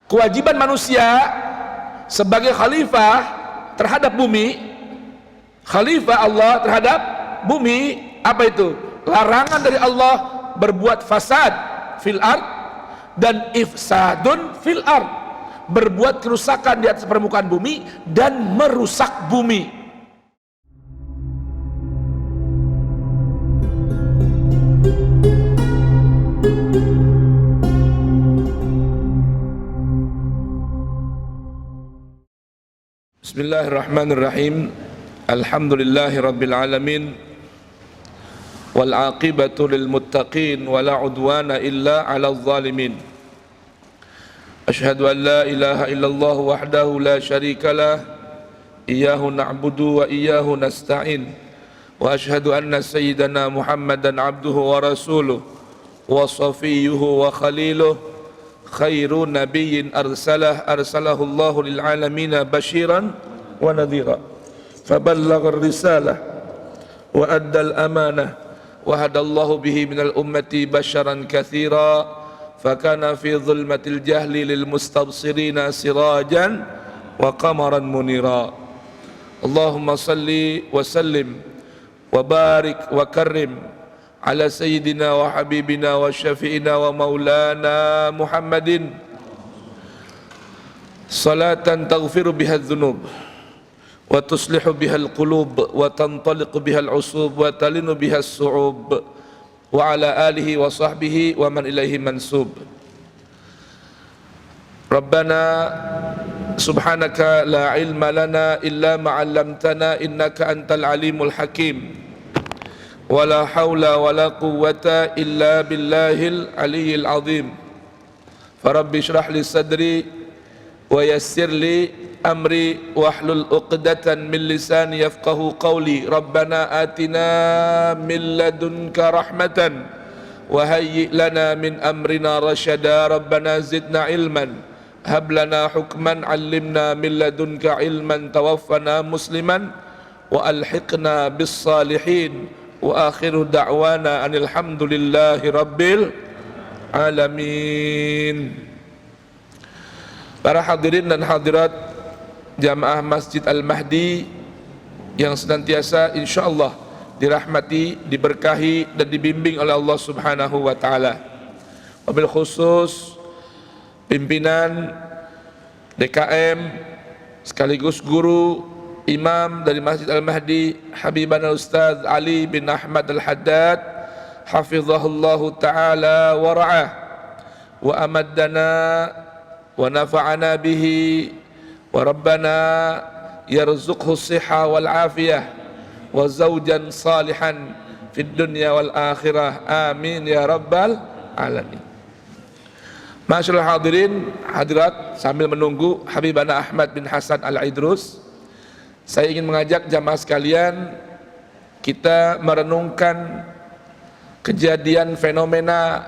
Kewajiban manusia sebagai khalifah terhadap bumi, khalifah Allah terhadap bumi, apa itu? Larangan dari Allah berbuat fasad fil ard dan ifsadun fil ard, berbuat kerusakan di atas permukaan bumi dan merusak bumi. Bismillahirrahmanirrahim. Alhamdulillahi rabbil alamin. Wal aqibatu lil muttaqin wa la udwana illa 'alal zalimin. Asyhadu an la ilaha illallah wahdahu la syarikalah, iyyahu na'budu wa iyyahu nasta'in. Wa asyhadu anna sayyidana Muhammadan 'abduhu wa rasuluh wa safiyyuhu wa khaliluh, khairu nabiyyin arsalahu Allahu lil alamin basyiran wa nadhira, faballagha ar-risalah wa adda al-amanah wa hadallahu bihi minal ummati basyaran katsira, fakana fi dhulmatil jahli lil mustabsirina sirajan wa qamaran munira. Allahumma salli wa sallim wa barik wa karrim ala sayyidina wa habibina wa syafi'ina wa maulana Muhammadin salatan taghfiru biha dhunub wa tuslihu biha al-qulub wa tantaliqu biha al-usub wa talinu biha as-su'ub wa ala alihi wa sahbihi wa man ilaihi mansub. Rabbana subhanaka la ilma lana illa ma 'allamtana innaka antal alimul hakim. Wala haula wala quwwata illa billahil aliyyil azim. Farabbi shrah li sadri wa yassir li amri wahlul 'uqdatan min lisani yafqahu qawli. Rabbana atina min ladunka rahmatan wa hayyi' lana min amrina rasyada. Rabbana zidna ilman hab lana hukman 'allimna min ladunka ilman tawaffana musliman wa alhiqna bis salihin. Wa akhiru da'wana anil hamdulillahi rabbil alamin. Para hadirin dan hadirat jamaah Masjid Al-Mahdi yang senantiasa insyaallah dirahmati, diberkahi dan dibimbing oleh Allah Subhanahu wa taala. Wabil khusus pimpinan DKM sekaligus guru Imam dari Masjid Al-Mahdi, Habibana Ustaz Ali bin Ahmad Al-Haddad, hafizahullahu ta'ala wa ra'ah wa amaddana wa nafa'ana bihi wa rabbana yarzuqhu siha wal afiyah wa zawjan salihan fid dunya wal akhirah, amin ya rabbal alamin. Masyaallah hadirin hadirat, sambil menunggu Habibana Ahmad bin Hasan Al-Idrus, saya ingin mengajak jamaah sekalian kita merenungkan kejadian fenomena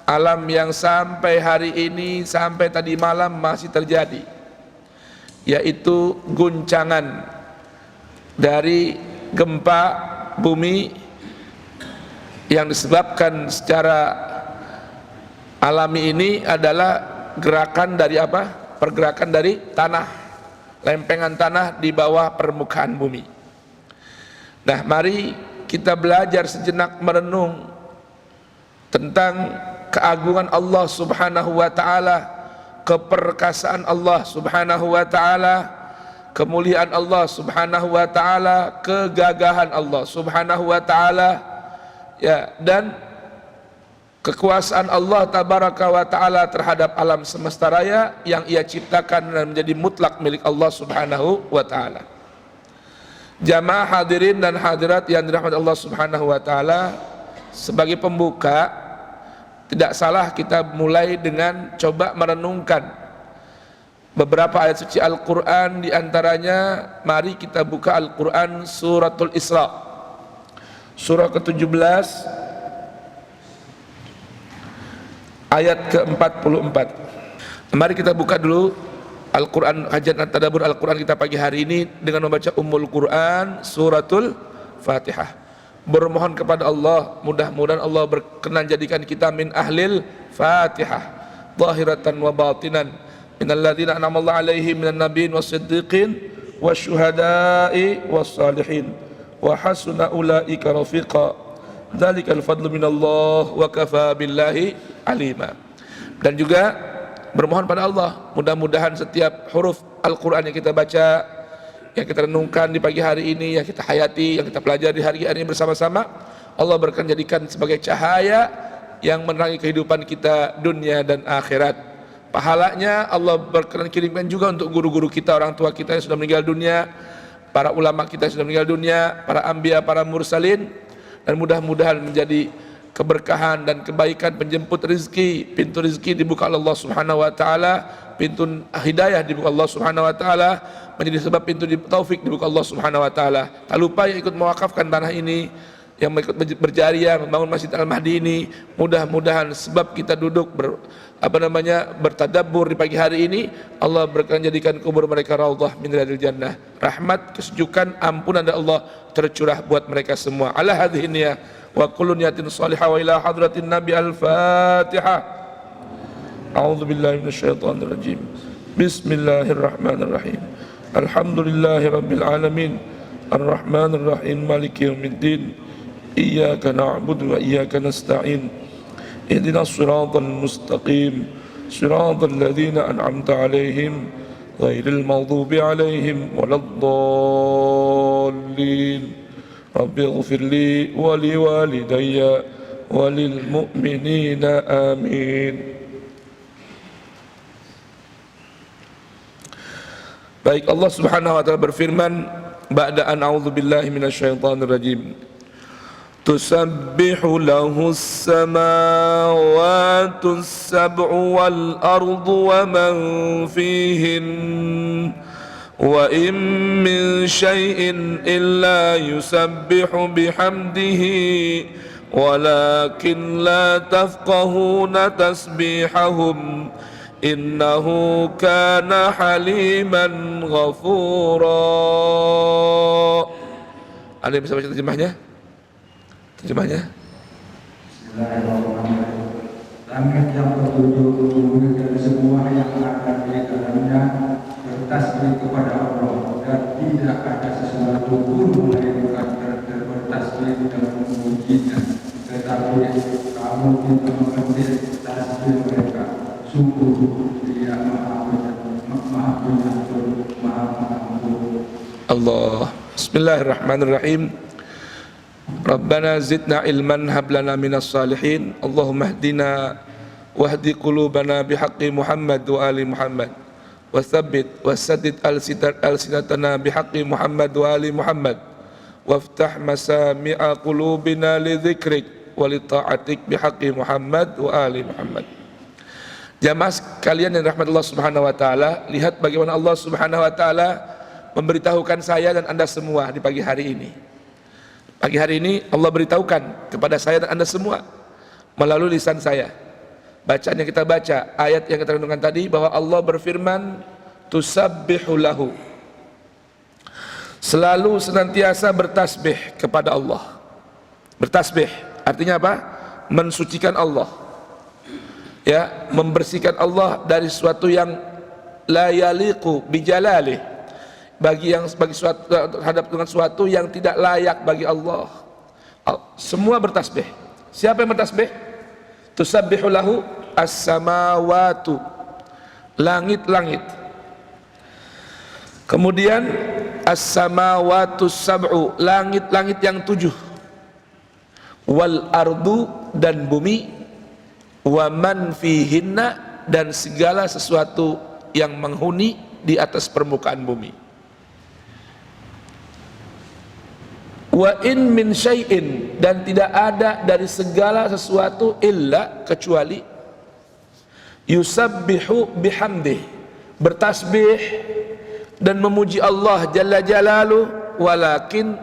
alam yang sampai hari ini, sampai tadi malam masih terjadi, yaitu guncangan dari gempa bumi yang disebabkan secara alami. Ini adalah gerakan dari apa? Pergerakan dari tanah, lempengan tanah di bawah permukaan bumi. Nah, mari kita belajar sejenak merenung tentang keagungan Allah Subhanahu wa taala, keperkasaan Allah Subhanahu wa taala, kemuliaan Allah Subhanahu wa taala, kegagahan Allah Subhanahu wa taala, ya, dan kekuasaan Allah tabaraka wa ta'ala terhadap alam semesta raya yang ia ciptakan dan menjadi mutlak milik Allah subhanahu wa ta'ala. Jamaah hadirin dan hadirat yang dirahmati Allah subhanahu wa ta'ala, sebagai pembuka tidak salah kita mulai dengan coba merenungkan beberapa ayat suci Al-Quran. Diantaranya mari kita buka Al-Quran suratul Isra, surah ke-17 ayat ke-44. Mari kita buka dulu Al-Quran, kajian tadabbur Al-Quran kita pagi hari ini dengan membaca Ummul Quran suratul Fatihah. Bermohon kepada Allah, mudah-mudahan Allah berkenan jadikan kita min ahlil Fatihah, zahiratan wa batinan, innal ladzina an'ama Allahu 'alaihim minan nabiyyin was-siddiqin wasyuhada'i was-salihin wa hasuna ulaika rafiqa dzalikal fadlu minallah wa kafa billahi alima. Dan juga bermohon pada Allah, mudah-mudahan setiap huruf Al-Quran yang kita baca, yang kita renungkan di pagi hari ini, yang kita hayati, yang kita pelajari di hari ini bersama-sama, Allah berkenan jadikan sebagai cahaya yang menerangi kehidupan kita dunia dan akhirat. Pahalanya Allah berkenan kirimkan juga untuk guru-guru kita, orang tua kita yang sudah meninggal dunia, para ulama kita yang sudah meninggal dunia, para anbiya, para mursalin, dan mudah-mudahan menjadi keberkahan dan kebaikan penjemput rizki. Pintu rizki dibuka oleh Allah Subhanahu wa taala, pintu hidayah dibuka Allah Subhanahu wa taala, menjadi sebab pintu taufik dibuka Allah Subhanahu wa taala. Tak lupa yang ikut mewakafkan tanah ini, yang ikut berjariah membangun Masjid Al-Mahdi ini, mudah-mudahan sebab kita duduk bertadabbur di pagi hari ini, Allah berkenan jadikan kubur mereka raudhah min riyadil jannah. Rahmat, kesejukan, ampunan dari Allah tercurah buat mereka semua. Ala hadhihi niyah wa kullu niyatin salihah wa ila hadratin nabi. Al-Fatihah. A'udzu billahi minasyaitonir rajim. Bismillahirrahmanirrahim. Alhamdulillahi rabbil alamin. Ar-Rahmanir Rahim. Maliki yaumiddin. Iyyaka na'budu wa iyyaka nasta'in. Ihdinas siratal mustaqim. Siratal ladzina an'amta 'alaihim ghairil maghdubi 'alaihim waladdallin. Rabbi ighfirli wa liwalidayya wa lil mu'minina amin. Baik, Allah Subhanahu wa taala berfirman, ba'da an a'udzu billahi minasyaitonir rajim. Tusabbihu lahus samawati as-sab'u wal ardu wa man fihin wa in min syai'in illa yusabbihu bihamdihi walakin la tafqahuna tasbihahum innahu kana haliman ghafura. Ada yang bisa baca terjemahnya? Terjemahnya? Bismillahirrahmanirrahim. Langit yang berduduk bumi dan semua yang ada di dalamnya bertasbih kepada Allah, dan tidak ada sesuatu pun melainkan bertasbih dan memujinya. Tetapi kamu tidak mengerti tasbih mereka. Sungguh Dia Maha Penyayang, Maha Pengampun. Allah. Bismillahirrahmanirrahim. Rabbana zidna ilman hablana minas salihin. Allahumma hdina wahdi qulubana bihaqqi Muhammad wa ali Muhammad wa thabbit wa saddid alsinatana bihaqqi Muhammad wa ali Muhammad waftah masami'a qulubina li dzikrik wa li ta'atik bihaqqi Muhammad wa ali Muhammad. Jamaah sekalian yang rahmat Allah Subhanahu wa taala, lihat bagaimana Allah Subhanahu wa taala memberitahukan saya dan Anda semua di pagi hari ini. Pagi hari ini Allah beritahukan kepada saya dan Anda semua melalui lisan saya. Bacaan yang kita baca, ayat yang kita renungkan tadi, bahwa Allah berfirman, tusabbihu lahu. Selalu senantiasa bertasbih kepada Allah. Bertasbih artinya apa? Mensucikan Allah. Ya, membersihkan Allah dari sesuatu yang la yaliqu bijalalih, bagi suatu terhadap dengan sesuatu yang tidak layak bagi Allah. Semua bertasbih. Siapa yang bertasbih? Tusabbihu lahu as-samawatu, langit-langit. Kemudian as-samawatu sab'u, langit-langit yang 7. Wal ardu, dan bumi. Wa man fihinna, dan segala sesuatu yang menghuni di atas permukaan bumi. Wa in min syai'in, dan tidak ada dari segala sesuatu illa, kecuali yusabbihu bihamdih, bertasbih dan memuji Allah jalla jalaluh, walakin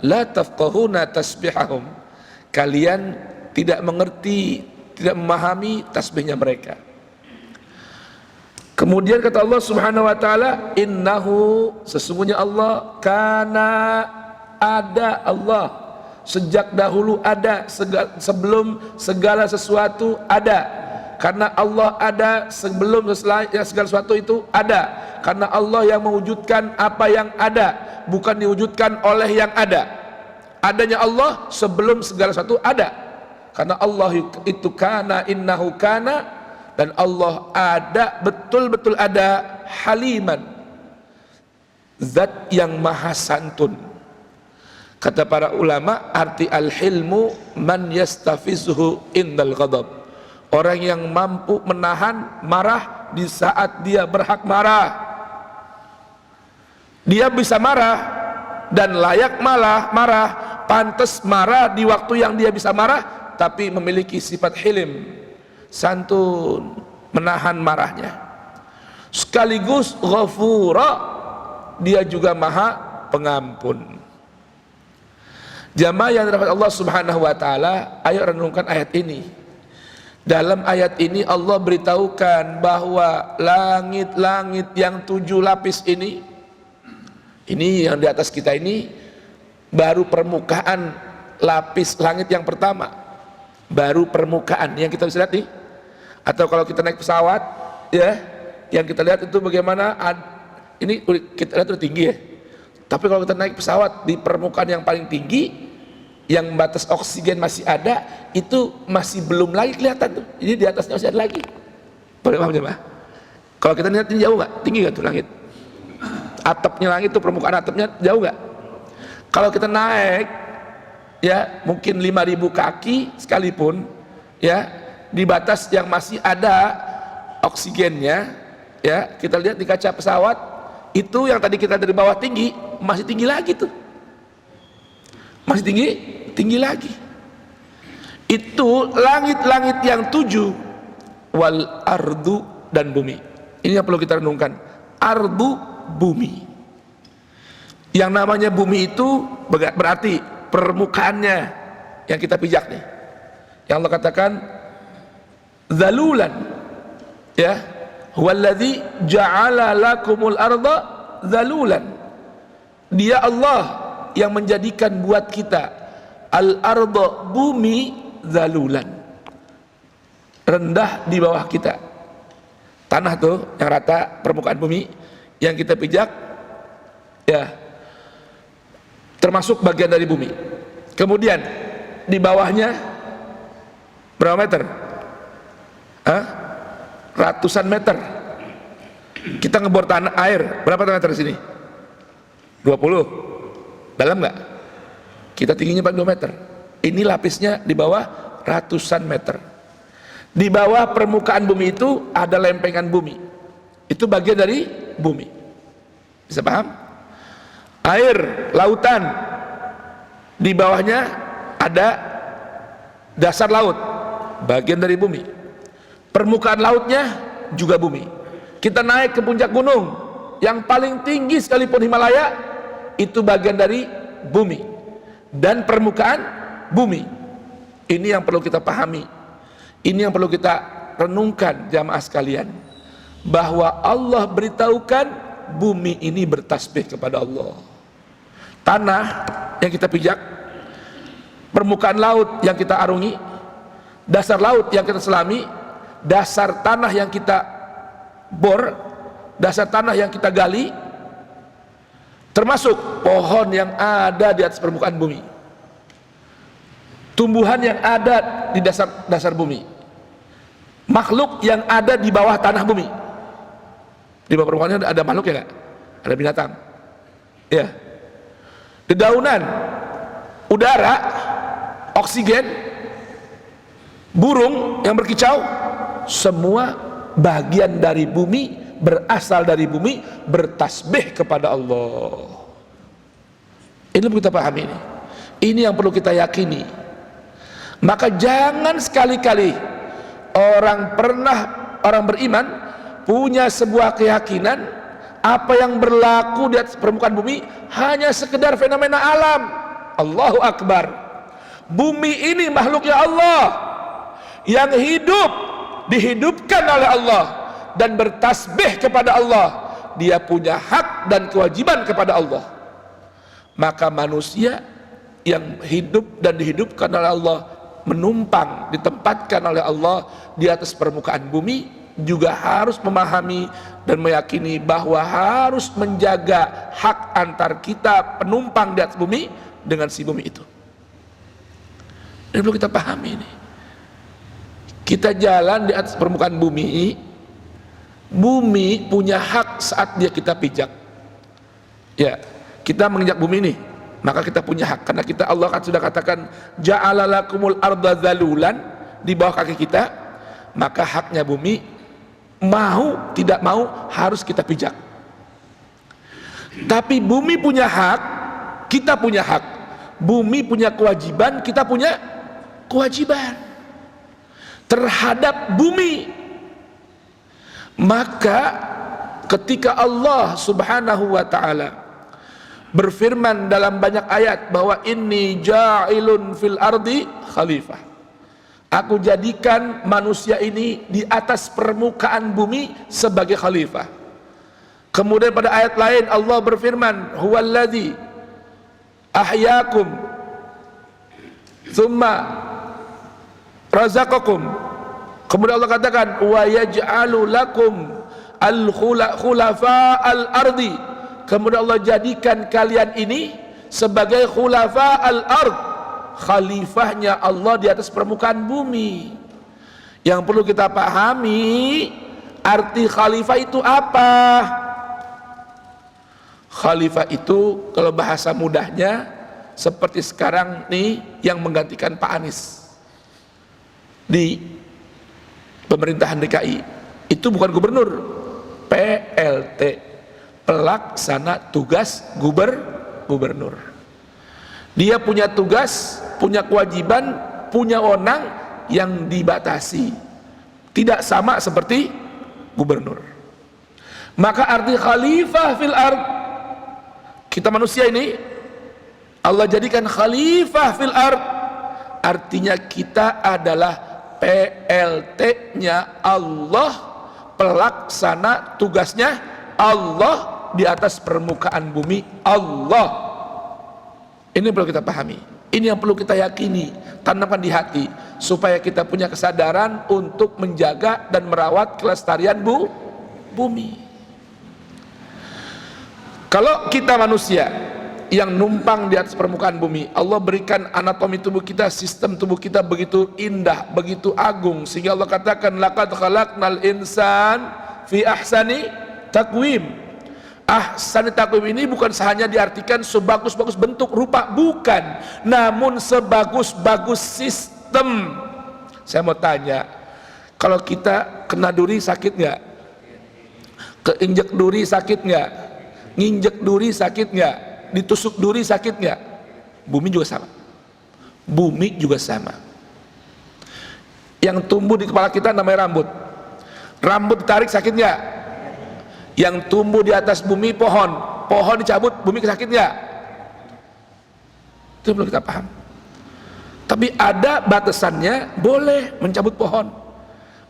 la tafqahuna tasbihahum, kalian tidak mengerti, tidak memahami tasbihnya mereka. Kemudian kata Allah Subhanahu wa taala, innahu, sesungguhnya Allah, kana, ada Allah, sejak dahulu ada, sebelum segala sesuatu ada. karena Allah ada sebelum segala sesuatu itu ada, karena Allah yang mewujudkan apa yang ada, bukan diwujudkan oleh yang ada. Adanya Allah sebelum segala sesuatu ada, karena Allah itu kana innahu kana, dan Allah ada, betul-betul ada, haliman, zat yang maha santun. Kata para ulama, arti al-hilmu man yastafizhu indal ghadab, orang yang mampu menahan marah di saat dia berhak marah. Dia bisa marah dan layak marah, pantas marah di waktu yang dia bisa marah, tapi memiliki sifat hilim, santun, menahan marahnya. Sekaligus ghafura, dia juga maha pengampun. Jamaah yang dirahmati Allah Subhanahu wa taala, ayo renungkan ayat ini. Dalam ayat ini Allah beritahukan bahwa langit-langit yang 7 lapis ini yang di atas kita ini baru permukaan lapis langit yang pertama, baru permukaan yang kita bisa lihat nih. Atau kalau kita naik pesawat, ya, yang kita lihat itu bagaimana, ini kita lihat udah tinggi ya. Tapi kalau kita naik pesawat di permukaan yang paling tinggi, yang batas oksigen masih ada, itu masih belum lagi kelihatan tuh. Jadi di atasnya masih ada lagi. Boleh paham ya, Pak? Kalau kita lihat ini jauh nggak? Tinggi nggak tuh langit? Atapnya langit tuh, permukaan atapnya jauh nggak? Kalau kita naik, ya mungkin 5.000 kaki sekalipun, ya di batas yang masih ada oksigennya, ya kita lihat di kaca pesawat, itu yang tadi kita dari bawah tinggi, masih tinggi lagi tuh. Masih tinggi lagi. Itu langit-langit yang 7, wal ardu, dan bumi. Ini yang perlu kita renungkan. Ardu, bumi. Yang namanya bumi itu berarti permukaannya yang kita pijak nih. Yang Allah katakan zalulan, ya, huwallazi ja'ala lakumul arda zalulan. Dia Allah yang menjadikan buat kita al-arda, bumi, zalulan, rendah di bawah kita. Tanah tuh yang rata, permukaan bumi yang kita pijak, ya termasuk bagian dari bumi. Kemudian di bawahnya berapa meter? Ratusan meter. Kita ngebor tanah air berapa meter di sini? 20. Dalam nggak? Kita tingginya paling 2 meter. Ini lapisnya di bawah ratusan meter. Di bawah permukaan bumi itu ada lempengan bumi. Itu bagian dari bumi. Bisa paham? Air, lautan. Di bawahnya ada dasar laut, bagian dari bumi. Permukaan lautnya juga bumi. Kita naik ke puncak gunung yang paling tinggi sekalipun, Himalaya, itu bagian dari bumi dan permukaan bumi. Ini yang perlu kita pahami, ini yang perlu kita renungkan jamaah sekalian, bahwa Allah beritahukan bumi ini bertasbih kepada Allah. Tanah yang kita pijak, permukaan laut yang kita arungi, dasar laut yang kita selami, dasar tanah yang kita bor, dasar tanah yang kita gali, termasuk pohon yang ada di atas permukaan bumi, tumbuhan yang ada di dasar bumi, makhluk yang ada di bawah tanah bumi. Di bawah permukaannya ada makhluk ya nggak? Ada binatang, ya, dedaunan, udara, oksigen, burung yang berkicau, semua bagian dari bumi, berasal dari bumi, bertasbih kepada Allah. Ini perlu kita pahami, ini yang perlu kita yakini. Maka jangan sekali-kali orang beriman punya sebuah keyakinan apa yang berlaku di atas permukaan bumi hanya sekedar fenomena alam. Allahu Akbar. Bumi ini makhluknya Allah yang hidup, dihidupkan oleh Allah dan bertasbih kepada Allah. Dia punya hak dan kewajiban kepada Allah. Maka manusia yang hidup dan dihidupkan oleh Allah menumpang, ditempatkan oleh Allah di atas permukaan bumi, juga harus memahami dan meyakini bahwa harus menjaga hak antar kita penumpang di atas bumi dengan si bumi itu. Ini perlu kita pahami ini. Kita jalan di atas permukaan bumi, bumi punya hak saat dia kita pijak. Ya, kita menginjak bumi ini, maka kita punya hak, karena kita, Allah kan sudah katakan ja'alalakumul arda zalulan, di bawah kaki kita, maka haknya bumi, mau tidak mau harus kita pijak. Tapi bumi punya hak, kita punya hak. Bumi punya kewajiban, kita punya kewajiban terhadap bumi. Maka ketika Allah Subhanahu wa ta'ala berfirman dalam banyak ayat bahwa inni ja'ilun fil ardi khalifah, aku jadikan manusia ini di atas permukaan bumi sebagai khalifah. Kemudian pada ayat lain Allah berfirman huwallazi ahyaakum thumma razaqakum. Kemudian Allah katakan wa yaj'alu lakum al-khulafa al-ardi. Kemudian Allah jadikan kalian ini sebagai khulafa al-ard, khalifahnya Allah di atas permukaan bumi. Yang perlu kita pahami, arti khalifah itu apa? Khalifah itu kalau bahasa mudahnya seperti sekarang nih yang menggantikan Pak Anies di pemerintahan DKI. Itu bukan gubernur, PLT, pelaksana tugas gubernur. Dia punya tugas, punya kewajiban, punya wewenang yang dibatasi, tidak sama seperti gubernur. Maka arti khalifah fil ard, kita manusia ini Allah jadikan khalifah fil ard, artinya kita adalah PLT-nya Allah, pelaksana tugasnya Allah di atas permukaan bumi Allah. Ini perlu kita pahami, ini yang perlu kita yakini, tanamkan di hati, supaya kita punya kesadaran untuk menjaga dan merawat kelestarian bumi. Kalau kita manusia yang numpang di atas permukaan bumi, Allah berikan anatomi tubuh kita, sistem tubuh kita begitu indah, begitu agung, sehingga Allah katakan laqad khalaqnal insan fi ahsani taqwim. Ahsani taqwim ini bukan hanya diartikan sebagus-bagus bentuk rupa, bukan, namun sebagus-bagus sistem. Saya mau tanya, kalau kita kena duri sakit nggak? Keinjek duri sakit nggak? Nginjek duri sakit nggak? Ditusuk duri sakit nggak? Bumi juga sama. Bumi juga sama. Yang tumbuh di kepala kita namanya rambut. Rambut ditarik sakit nggak? Yang tumbuh di atas bumi pohon. Pohon dicabut, bumi sakit nggak? Itu perlu kita paham. Tapi ada batasannya, boleh mencabut pohon.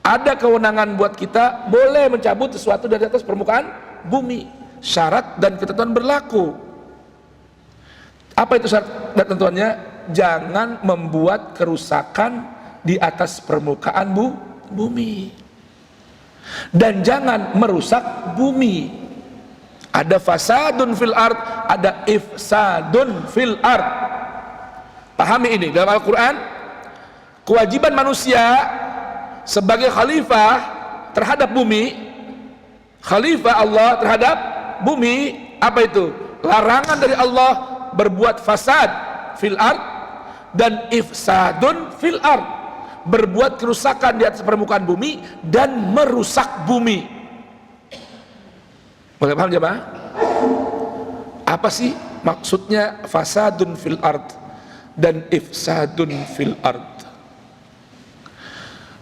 Ada kewenangan buat kita, boleh mencabut sesuatu dari atas permukaan bumi. Syarat dan ketentuan berlaku. Apa itu syarat dan ketentuannya? Jangan membuat kerusakan di atas permukaan bumi, dan jangan merusak bumi. Ada fasadun fil ard, ada ifsadun fil ard. Pahami ini, dalam Al-Quran kewajiban manusia sebagai khalifah terhadap bumi, khalifah Allah terhadap bumi, apa itu? Larangan dari Allah berbuat fasad fil ard dan ifsadun fil ard, berbuat kerusakan di atas permukaan bumi dan merusak bumi. Boleh paham jemaah? Apa sih maksudnya fasadun fil ard dan ifsadun fil ard?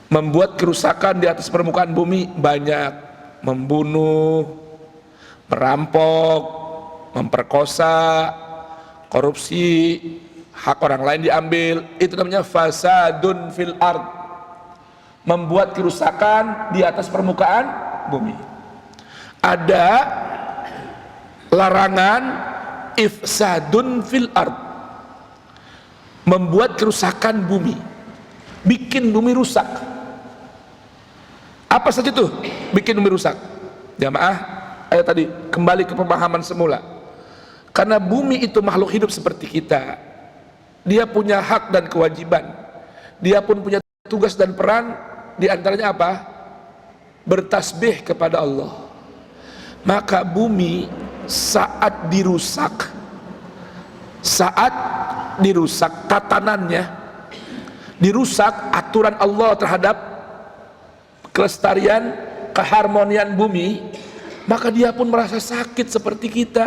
Membuat kerusakan di atas permukaan bumi banyak, membunuh, merampok, memperkosa, korupsi, hak orang lain diambil, itu namanya fasadun fil ard, membuat kerusakan di atas permukaan bumi. Ada larangan ifsadun fil ard, membuat kerusakan bumi. bikin bumi rusak. Apa saja tuh bikin bumi rusak? Jamaah, ayo tadi kembali ke pemahaman semula. Karena bumi itu makhluk hidup seperti kita, dia punya hak dan kewajiban, dia pun punya tugas dan peran. Di antaranya apa? Bertasbih kepada Allah. Maka bumi saat dirusak tatanannya, dirusak aturan Allah terhadap kelestarian, keharmonian bumi, maka dia pun merasa sakit seperti kita.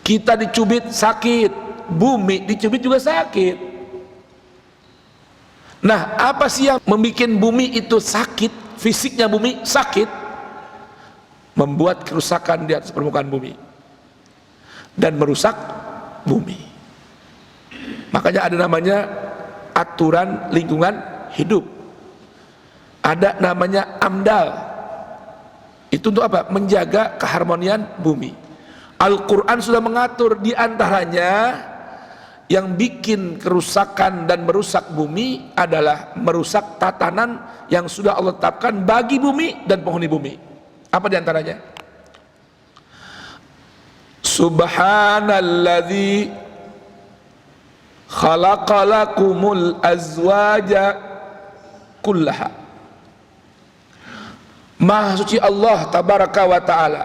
Kita dicubit sakit, bumi dicubit juga sakit. Nah, apa sih yang membuat bumi itu sakit? Fisiknya bumi sakit, membuat kerusakan di atas permukaan bumi dan merusak bumi. Makanya ada namanya aturan lingkungan hidup, ada namanya AMDAL. Itu untuk apa? Menjaga keharmonian bumi. Al-Quran sudah mengatur, di antaranya yang bikin kerusakan dan merusak bumi adalah merusak tatanan yang sudah Allah tetapkan bagi bumi dan penghuni bumi. Apa di antaranya? Subhanalladzi khalaqalakumul azwaja kullaha. Maha suci Allah tabaraka wa ta'ala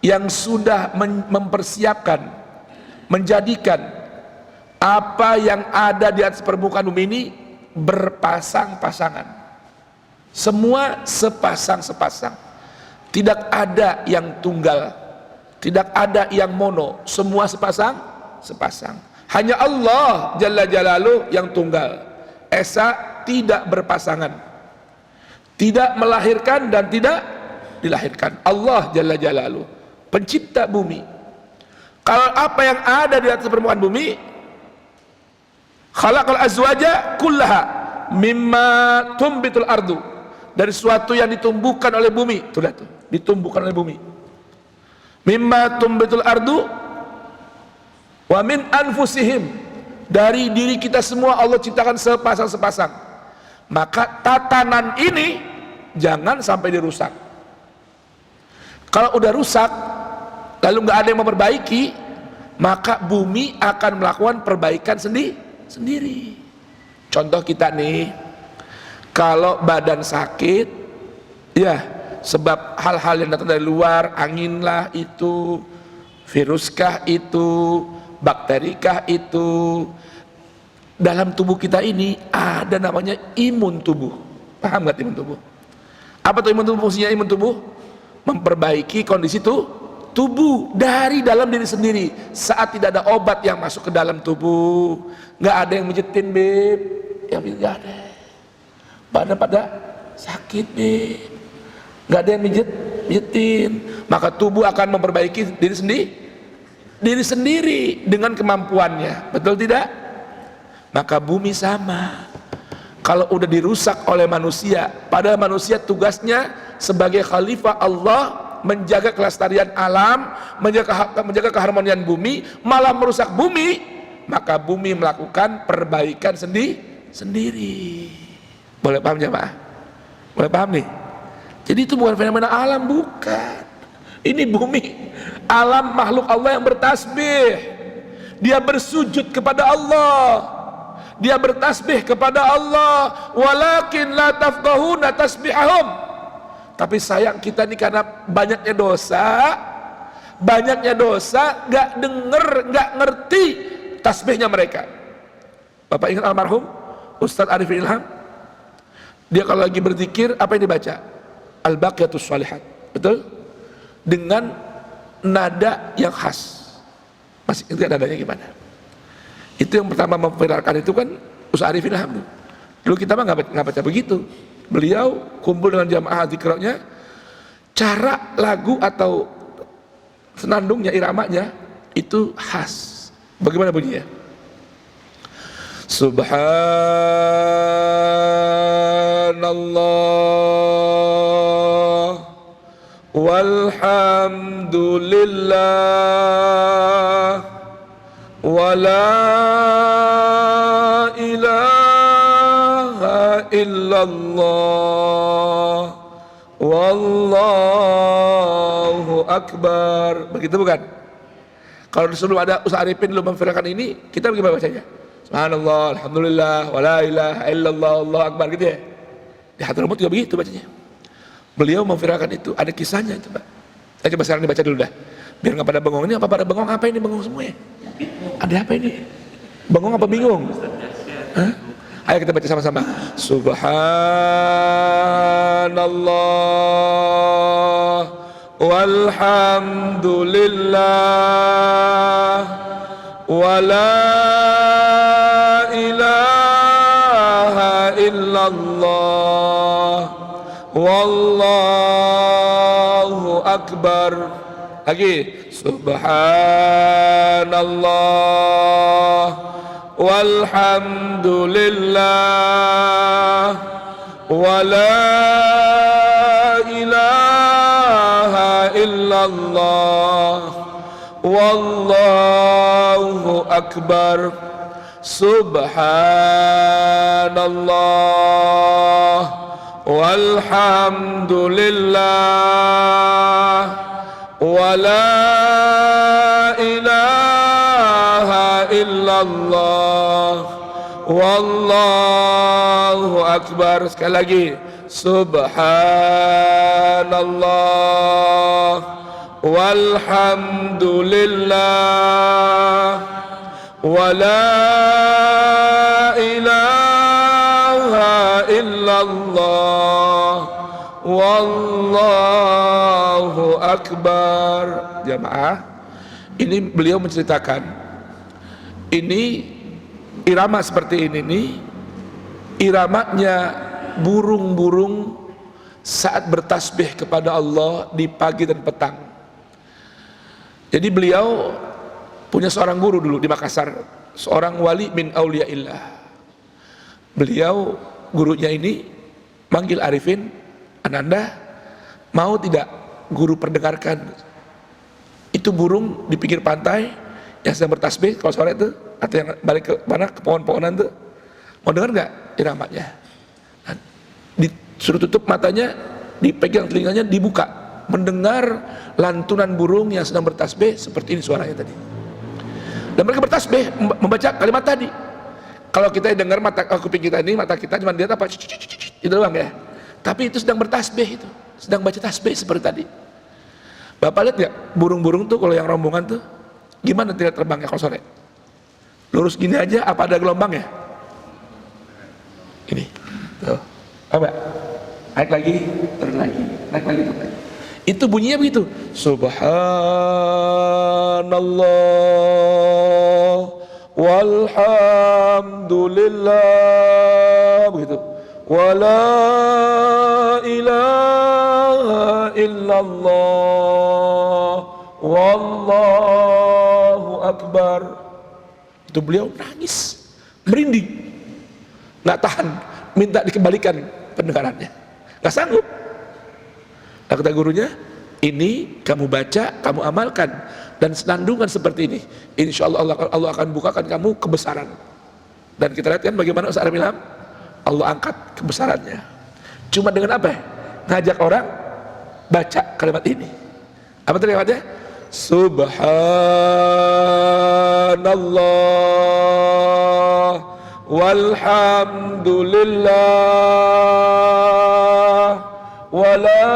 yang sudah mempersiapkan, menjadikan apa yang ada di atas permukaan bumi ini berpasang-pasangan, semua sepasang-sepasang, tidak ada yang tunggal, tidak ada yang mono, semua sepasang-sepasang. Hanya Allah Jalla Jalaluh yang tunggal, esa tidak berpasangan, tidak melahirkan dan tidak dilahirkan. Allah Jalla Jalaluh pencipta bumi. Kalau apa yang ada di atas permukaan bumi, khalaqal azwaja kullaha mimma tumbitul ardu, dari suatu yang ditumbuhkan oleh bumi. Sudah tuh, ditumbuhkan oleh bumi. Mimma tumbitul ardu wa min anfusihim, dari diri kita semua Allah ciptakan sepasang-sepasang. Maka tatanan ini jangan sampai dirusak. Kalau udah rusak lalu nggak ada yang memperbaiki, maka bumi akan melakukan perbaikan sendiri. Contoh kita nih, kalau badan sakit, ya sebab hal-hal yang datang dari luar, angin lah itu, viruskah itu, bakterikah itu, dalam tubuh kita ini ada namanya imun tubuh. Paham nggak imun tubuh? Apa tuh imun tubuh? Fungsinya imun tubuh memperbaiki kondisi tubuh dari dalam diri sendiri. Saat tidak ada obat yang masuk ke dalam tubuh, nggak ada yang mijetin, beb, yang nggak ada, pada sakit, beb, nggak ada yang mijetin, maka tubuh akan memperbaiki diri sendiri dengan kemampuannya. Betul tidak? Maka bumi sama. Kalau udah dirusak oleh manusia, padahal manusia tugasnya sebagai khalifah Allah menjaga kelestarian alam, menjaga keharmonian bumi, malah merusak bumi, maka bumi melakukan perbaikan sendiri. Boleh paham jemaah? Boleh paham nih? Jadi itu bukan fenomena alam, bukan. Ini bumi, alam makhluk Allah yang bertasbih. Dia bersujud kepada Allah, dia bertasbih kepada Allah. Walakin la tafqahuna tasbihahum. Tapi sayang kita ini karena banyaknya dosa, nggak denger, nggak ngerti tasbihnya mereka. Bapak ingat almarhum Ustadz Arifin Ilham? Dia kalau lagi berzikir, apa yang dibaca? Al-Baqiyatus Shalihat, betul? Dengan nada yang khas. Masih ingat nadanya gimana? Itu yang pertama memviralkan itu kan Ustadz Arifin Ilham. Dulu kita mah nggak baca begitu. Beliau kumpul dengan jamaah zikrnya, cara lagu atau senandungnya, iramanya itu khas. Bagaimana bunyinya? Subhanallah walhamdulillah wa la ilaha illallah, wallahu akbar. Begitu bukan? Kalau sebelum ada Ustaz Arifin lu memfirqakan ini, kita bagaimana bacanya? Subhanallah, alhamdulillah, wala ilaha illallah, Allahu akbar, gitu ya. Di Hadramut juga begitu bacanya. Beliau memfirqakan itu, ada kisahnya itu, Pak. Saya coba sekarang dibaca dulu dah. Biar nggak pada bengong. Ini apa pada bengong? Apa ini bengong semua ya? Ada apa ini? Bengong apa bingung? Hah? Ayo kita baca sama-sama. Subhanallah walhamdulillah wa la ilaha illallah wallahu akbar. Lagi. Subhanallah walhamdulillah wa la ilaha illallah wallahu akbar. Subhanallah walhamdulillah wa la ilaha illallah wallahu akbar. Sekali lagi. Subhanallah walhamdulillah wa la ilaha illallah wallahu akbar. Jamaah, ini beliau menceritakan, ini irama seperti ini nih, iramanya burung-burung saat bertasbih kepada Allah di pagi dan petang. Jadi beliau punya seorang guru dulu di Makassar, seorang wali min auliyaillah. Beliau gurunya ini manggil Arifin, Ananda, mau tidak guru perdengarkan itu burung di pinggir pantai yang sedang bertasbih kalau sore itu, atau yang balik ke mana, ke pohon-pohonan itu, mau dengar nggak iramanya? Nah, disuruh tutup matanya, dipegang telinganya, dibuka, mendengar lantunan burung yang sedang bertasbih seperti ini suaranya tadi. Dan mereka bertasbih membaca kalimat tadi. Kalau kita dengar mata kuping kita ini, mata kita cuma lihat apa, itu doang ya. Tapi itu sedang bertasbih, itu sedang baca tasbih seperti tadi. Bapak lihat nggak burung-burung tuh kalau yang rombongan tuh gimana tidak terbangnya kalau sore? Lurus gini aja apa ada gelombangnya? Ini tuh, apa? Naik lagi, turun lagi, naik lagi, turun lagi. Itu bunyinya begitu. Subhanallah walhamdulillah, begitu. Wala ilaha illallah wallahu akbar. Itu beliau nangis, merinding, nggak tahan, minta dikembalikan pendengarannya, nggak sanggup. Nah, kata gurunya, ini kamu baca, kamu amalkan, dan senandungan seperti ini, insya Allah Allah akan bukakan kamu kebesaran. Dan kita lihat kan bagaimana Ustaz Arifin Ilham, Allah angkat kebesarannya. Cuma dengan apa? Ngajak orang baca kalimat ini. Apa tadi kalimatnya? Subhanallah walhamdulillah wa la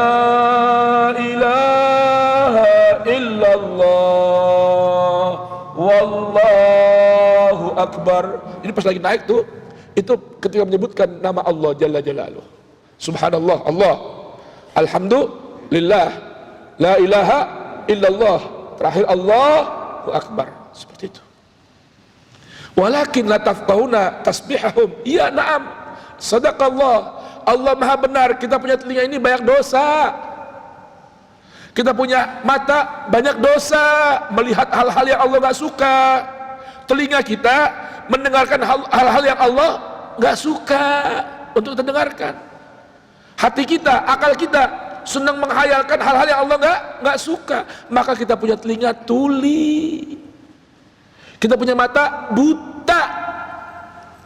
ilaha illallah wallahu akbar. Ini pas lagi naik tuh, itu ketika menyebutkan nama Allah Jalla Jalaluh. Subhanallah, Allah. Alhamdulillah. La ilaha illallah. Terakhir Allahu akbar. Seperti itu. Walakin la tafqahuna tasbihahum. Ya na'am. Sadaqallah. Allah maha benar. Kita punya telinga ini banyak dosa. Kita punya mata banyak dosa. Melihat hal-hal yang Allah gak suka. Telinga kita mendengarkan hal-hal yang Allah gak suka untuk kita dengarkan. Hati kita, akal kita senang menghayalkan hal-hal yang Allah nggak suka. Maka kita punya telinga tuli, kita punya mata buta,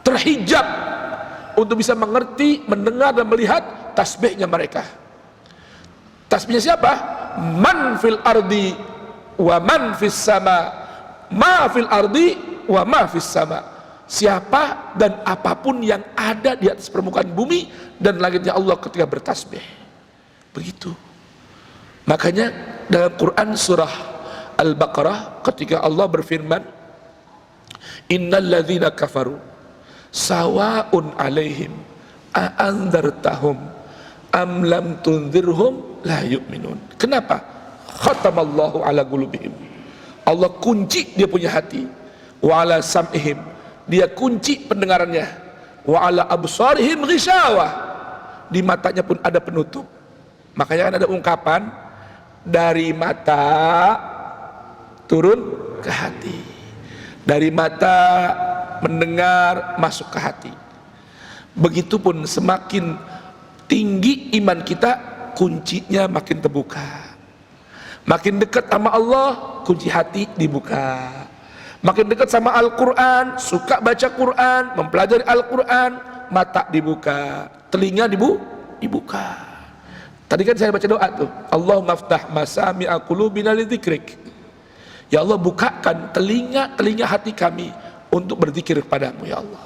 terhijab untuk bisa mengerti, mendengar dan melihat tasbihnya mereka. Tasbihnya siapa? Man fil ardi wa man fis sama, ma fil ardi wa ma fis sama. Siapa dan apapun yang ada di atas permukaan bumi dan langitnya Allah ketika bertasbih. Begitu. Makanya dalam Quran surah Al-Baqarah ketika Allah berfirman, innal ladzina kafaru sawa'un alaihim a'andzartahum am lam tunzirhum la yu'minun. Kenapa? Khatamallahu ala qulubihim. Allah kunci dia punya hati. Wa ala sam'ihim, dia kunci pendengarannya. Wa ala absarihim ghishawah, di matanya pun ada penutup. Makanya kan ada ungkapan dari mata turun ke hati, dari mata mendengar masuk ke hati. Begitupun semakin tinggi iman kita, kuncinya makin terbuka. Makin dekat sama Allah, kunci hati dibuka. Makin dekat sama Al-Quran, suka baca Quran, mempelajari Al-Quran, mata dibuka, telinga dibuka. Tadi kan saya baca doa tuh, Allahumma ftah masami'a qulubina lidzikrik. Ya Allah, bukakan telinga hati kami untuk berzikir kepadamu ya Allah.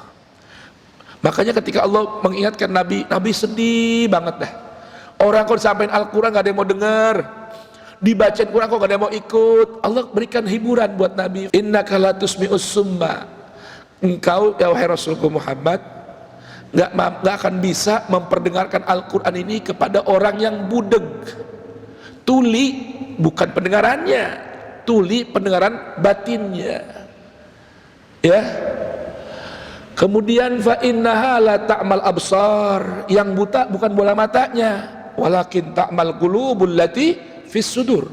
Makanya ketika Allah mengingatkan Nabi, Nabi sedih banget dah. Orang kalau sampaikan Al-Quran gak ada yang mau dengar, dibacain Quran kok gak ada yang mau ikut. Allah berikan hiburan buat Nabi. Innaka la tusmi'us summa, engkau ya wahai Rasulku Muhammad gak akan bisa memperdengarkan Al-Quran ini kepada orang yang budeg. Tuli bukan pendengarannya, tuli pendengaran batinnya ya. Kemudian fa innaha la ta'mal absar, yang buta bukan bola matanya, walakin ta'mal qulubul lati fis sudur.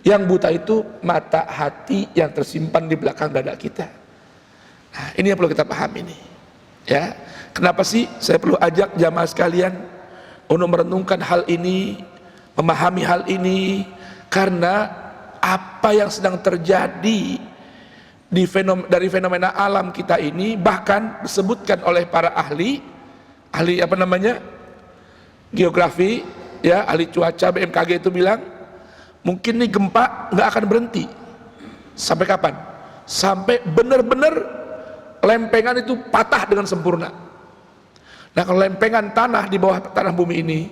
Yang buta itu mata hati yang tersimpan di belakang dada kita. Nah, ini yang perlu kita pahami nih ya. Kenapa sih saya perlu ajak jamaah sekalian untuk merenungkan hal ini, memahami hal ini? Karena apa yang sedang terjadi dari fenomena alam kita ini, bahkan disebutkan oleh para ahli apa namanya, geografi ya, ahli cuaca BMKG itu bilang mungkin nih gempa nggak akan berhenti. Sampai kapan? Sampai benar-benar lempengan itu patah dengan sempurna. Nah, kalau lempengan tanah di bawah tanah bumi ini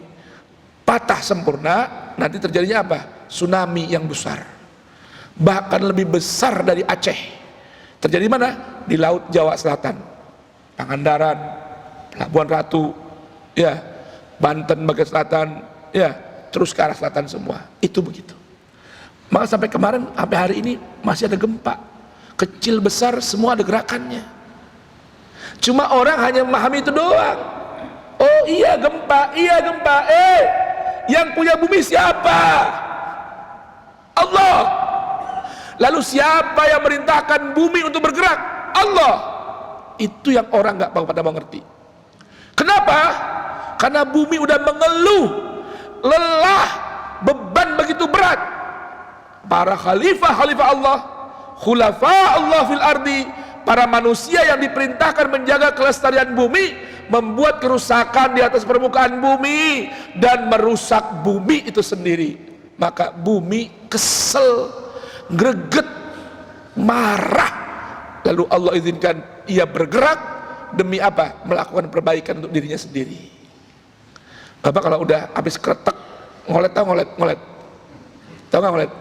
patah sempurna, nanti terjadinya apa? Tsunami yang besar, bahkan lebih besar dari Aceh. Terjadi mana? Di Laut Jawa Selatan, Pangandaran, Pelabuhan Ratu, ya, Banten bagian selatan, ya, terus ke arah selatan semua. Itu begitu. Maka sampai kemarin, sampai hari ini masih ada gempa, kecil besar semua ada gerakannya. Cuma orang hanya memahami itu doang. Oh iya gempa, iya gempa. Yang punya bumi siapa? Allah. Lalu siapa yang merintahkan bumi untuk bergerak? Allah. Itu yang orang nggak pada mengerti. Kenapa? Karena bumi udah mengeluh, lelah, beban begitu berat. Para khalifah Allah, khulafa Allah fil ardi, para manusia yang diperintahkan menjaga kelestarian bumi, membuat kerusakan di atas permukaan bumi dan merusak bumi itu sendiri. Maka bumi kesel, greget, marah. Lalu Allah izinkan ia bergerak demi apa? Melakukan perbaikan untuk dirinya sendiri. Bapak kalau udah habis kretek, ngolet tau ngolet? Tahu nggak ngolet?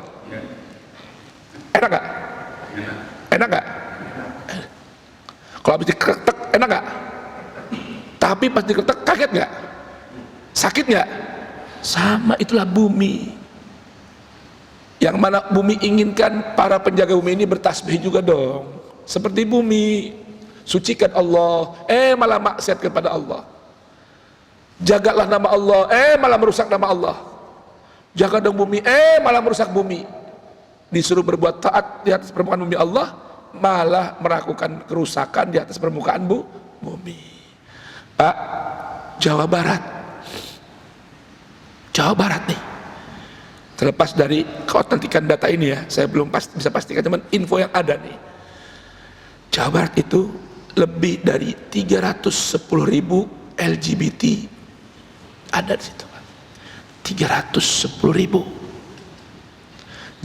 Enak nggak? Enak nggak? Kalau habis dikretek enak nggak? Tapi pas dikretek kaget nggak? Sakit nggak? Sama itulah bumi. Yang mana bumi inginkan para penjaga bumi ini bertasbih juga dong, seperti bumi. Sucikan Allah, malah maksiat kepada Allah. Jagalah nama Allah, malah merusak nama Allah. Jaga dong bumi, malah merusak bumi. Disuruh berbuat taat di atas permukaan bumi Allah, malah melakukan kerusakan di atas permukaan bumi. Pak, Jawa Barat nih, terlepas dari kau nantikan data ini ya, saya belum bisa pastikan, cuman info yang ada nih, Jawa Barat itu lebih dari 310.000 LGBT ada di situ, 310.000.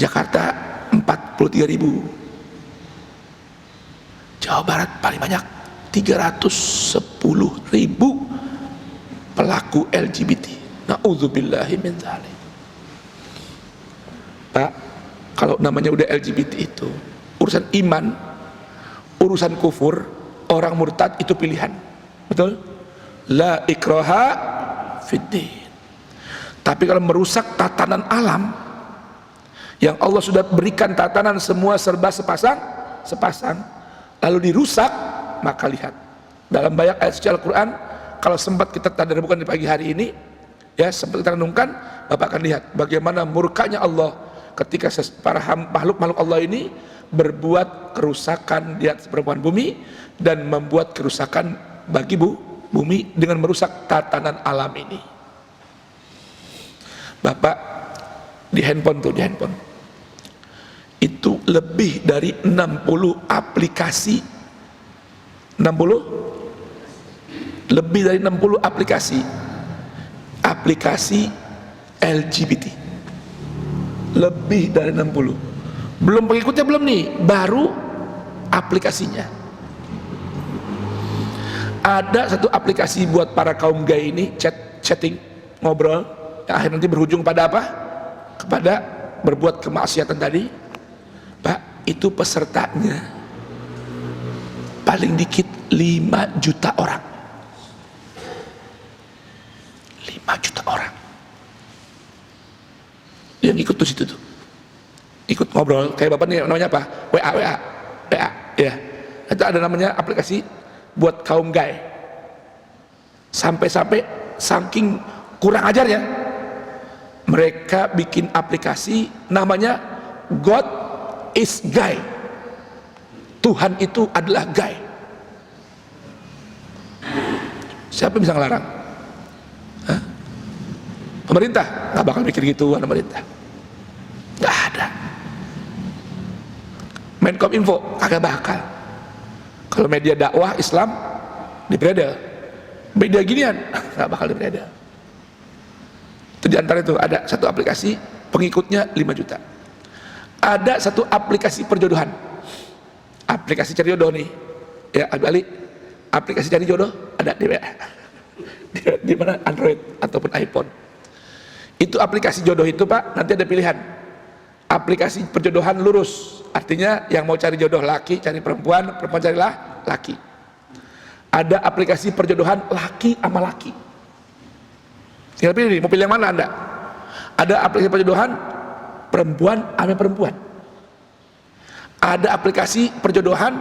Jakarta 43.000. Jawa Barat paling banyak, 310.000 pelaku LGBT. Na'udzubillahi min dzalik. Pak, kalau namanya udah LGBT itu urusan iman, urusan kufur, orang murtad itu pilihan. Betul? La ikraha fiddin. Tapi kalau merusak tatanan alam yang Allah sudah berikan, tatanan semua serba sepasang, lalu dirusak, maka lihat dalam banyak ayat suci Al-Quran. Kalau sempat kita tadaruskan di pagi hari ini, ya sempat kita renungkan, Bapak akan lihat bagaimana murkanya Allah ketika para makhluk-makhluk Allah ini berbuat kerusakan di atas permukaan bumi dan membuat kerusakan bagi bumi dengan merusak tatanan alam ini. Bapak di handphone itu lebih dari 60 aplikasi, lebih dari 60 aplikasi LGBT, lebih dari 60. Belum pengikutnya, belum nih, baru aplikasinya. Ada satu aplikasi buat para kaum gay ini, chatting, ngobrol, yang akhirnya nanti berujung pada apa? Kepada berbuat kemaksiatan tadi. Pak, itu pesertanya paling dikit 5 juta orang. 5 juta orang yang ikut tuh situ tuh, ikut ngobrol kayak Bapak nih, namanya apa? WA ya, itu ada namanya aplikasi buat kaum gay. Sampai saking kurang ajarnya, mereka bikin aplikasi namanya God is Gay. Tuhan itu adalah gay. Siapa bisa ngelarang? Hah? Pemerintah nggak bakal mikir gitu. Pemerintah nggak ada. Menkominfo kagak bakal. Kalau media dakwah Islam dibredel, media ginian nggak bakal dibredel. Itu diantara itu ada satu aplikasi pengikutnya 5 juta. Ada satu aplikasi perjodohan, aplikasi cari jodoh nih ya, Ali, aplikasi cari jodoh ada di mana, Android ataupun iPhone. Itu aplikasi jodoh itu Pak, nanti ada pilihan. Aplikasi perjodohan lurus, artinya yang mau cari jodoh laki cari perempuan, perempuan carilah laki. Ada aplikasi perjodohan laki sama laki, tinggal pilih nih, mau pilih yang mana Anda. Ada aplikasi perjodohan perempuan sama perempuan. Ada aplikasi perjodohan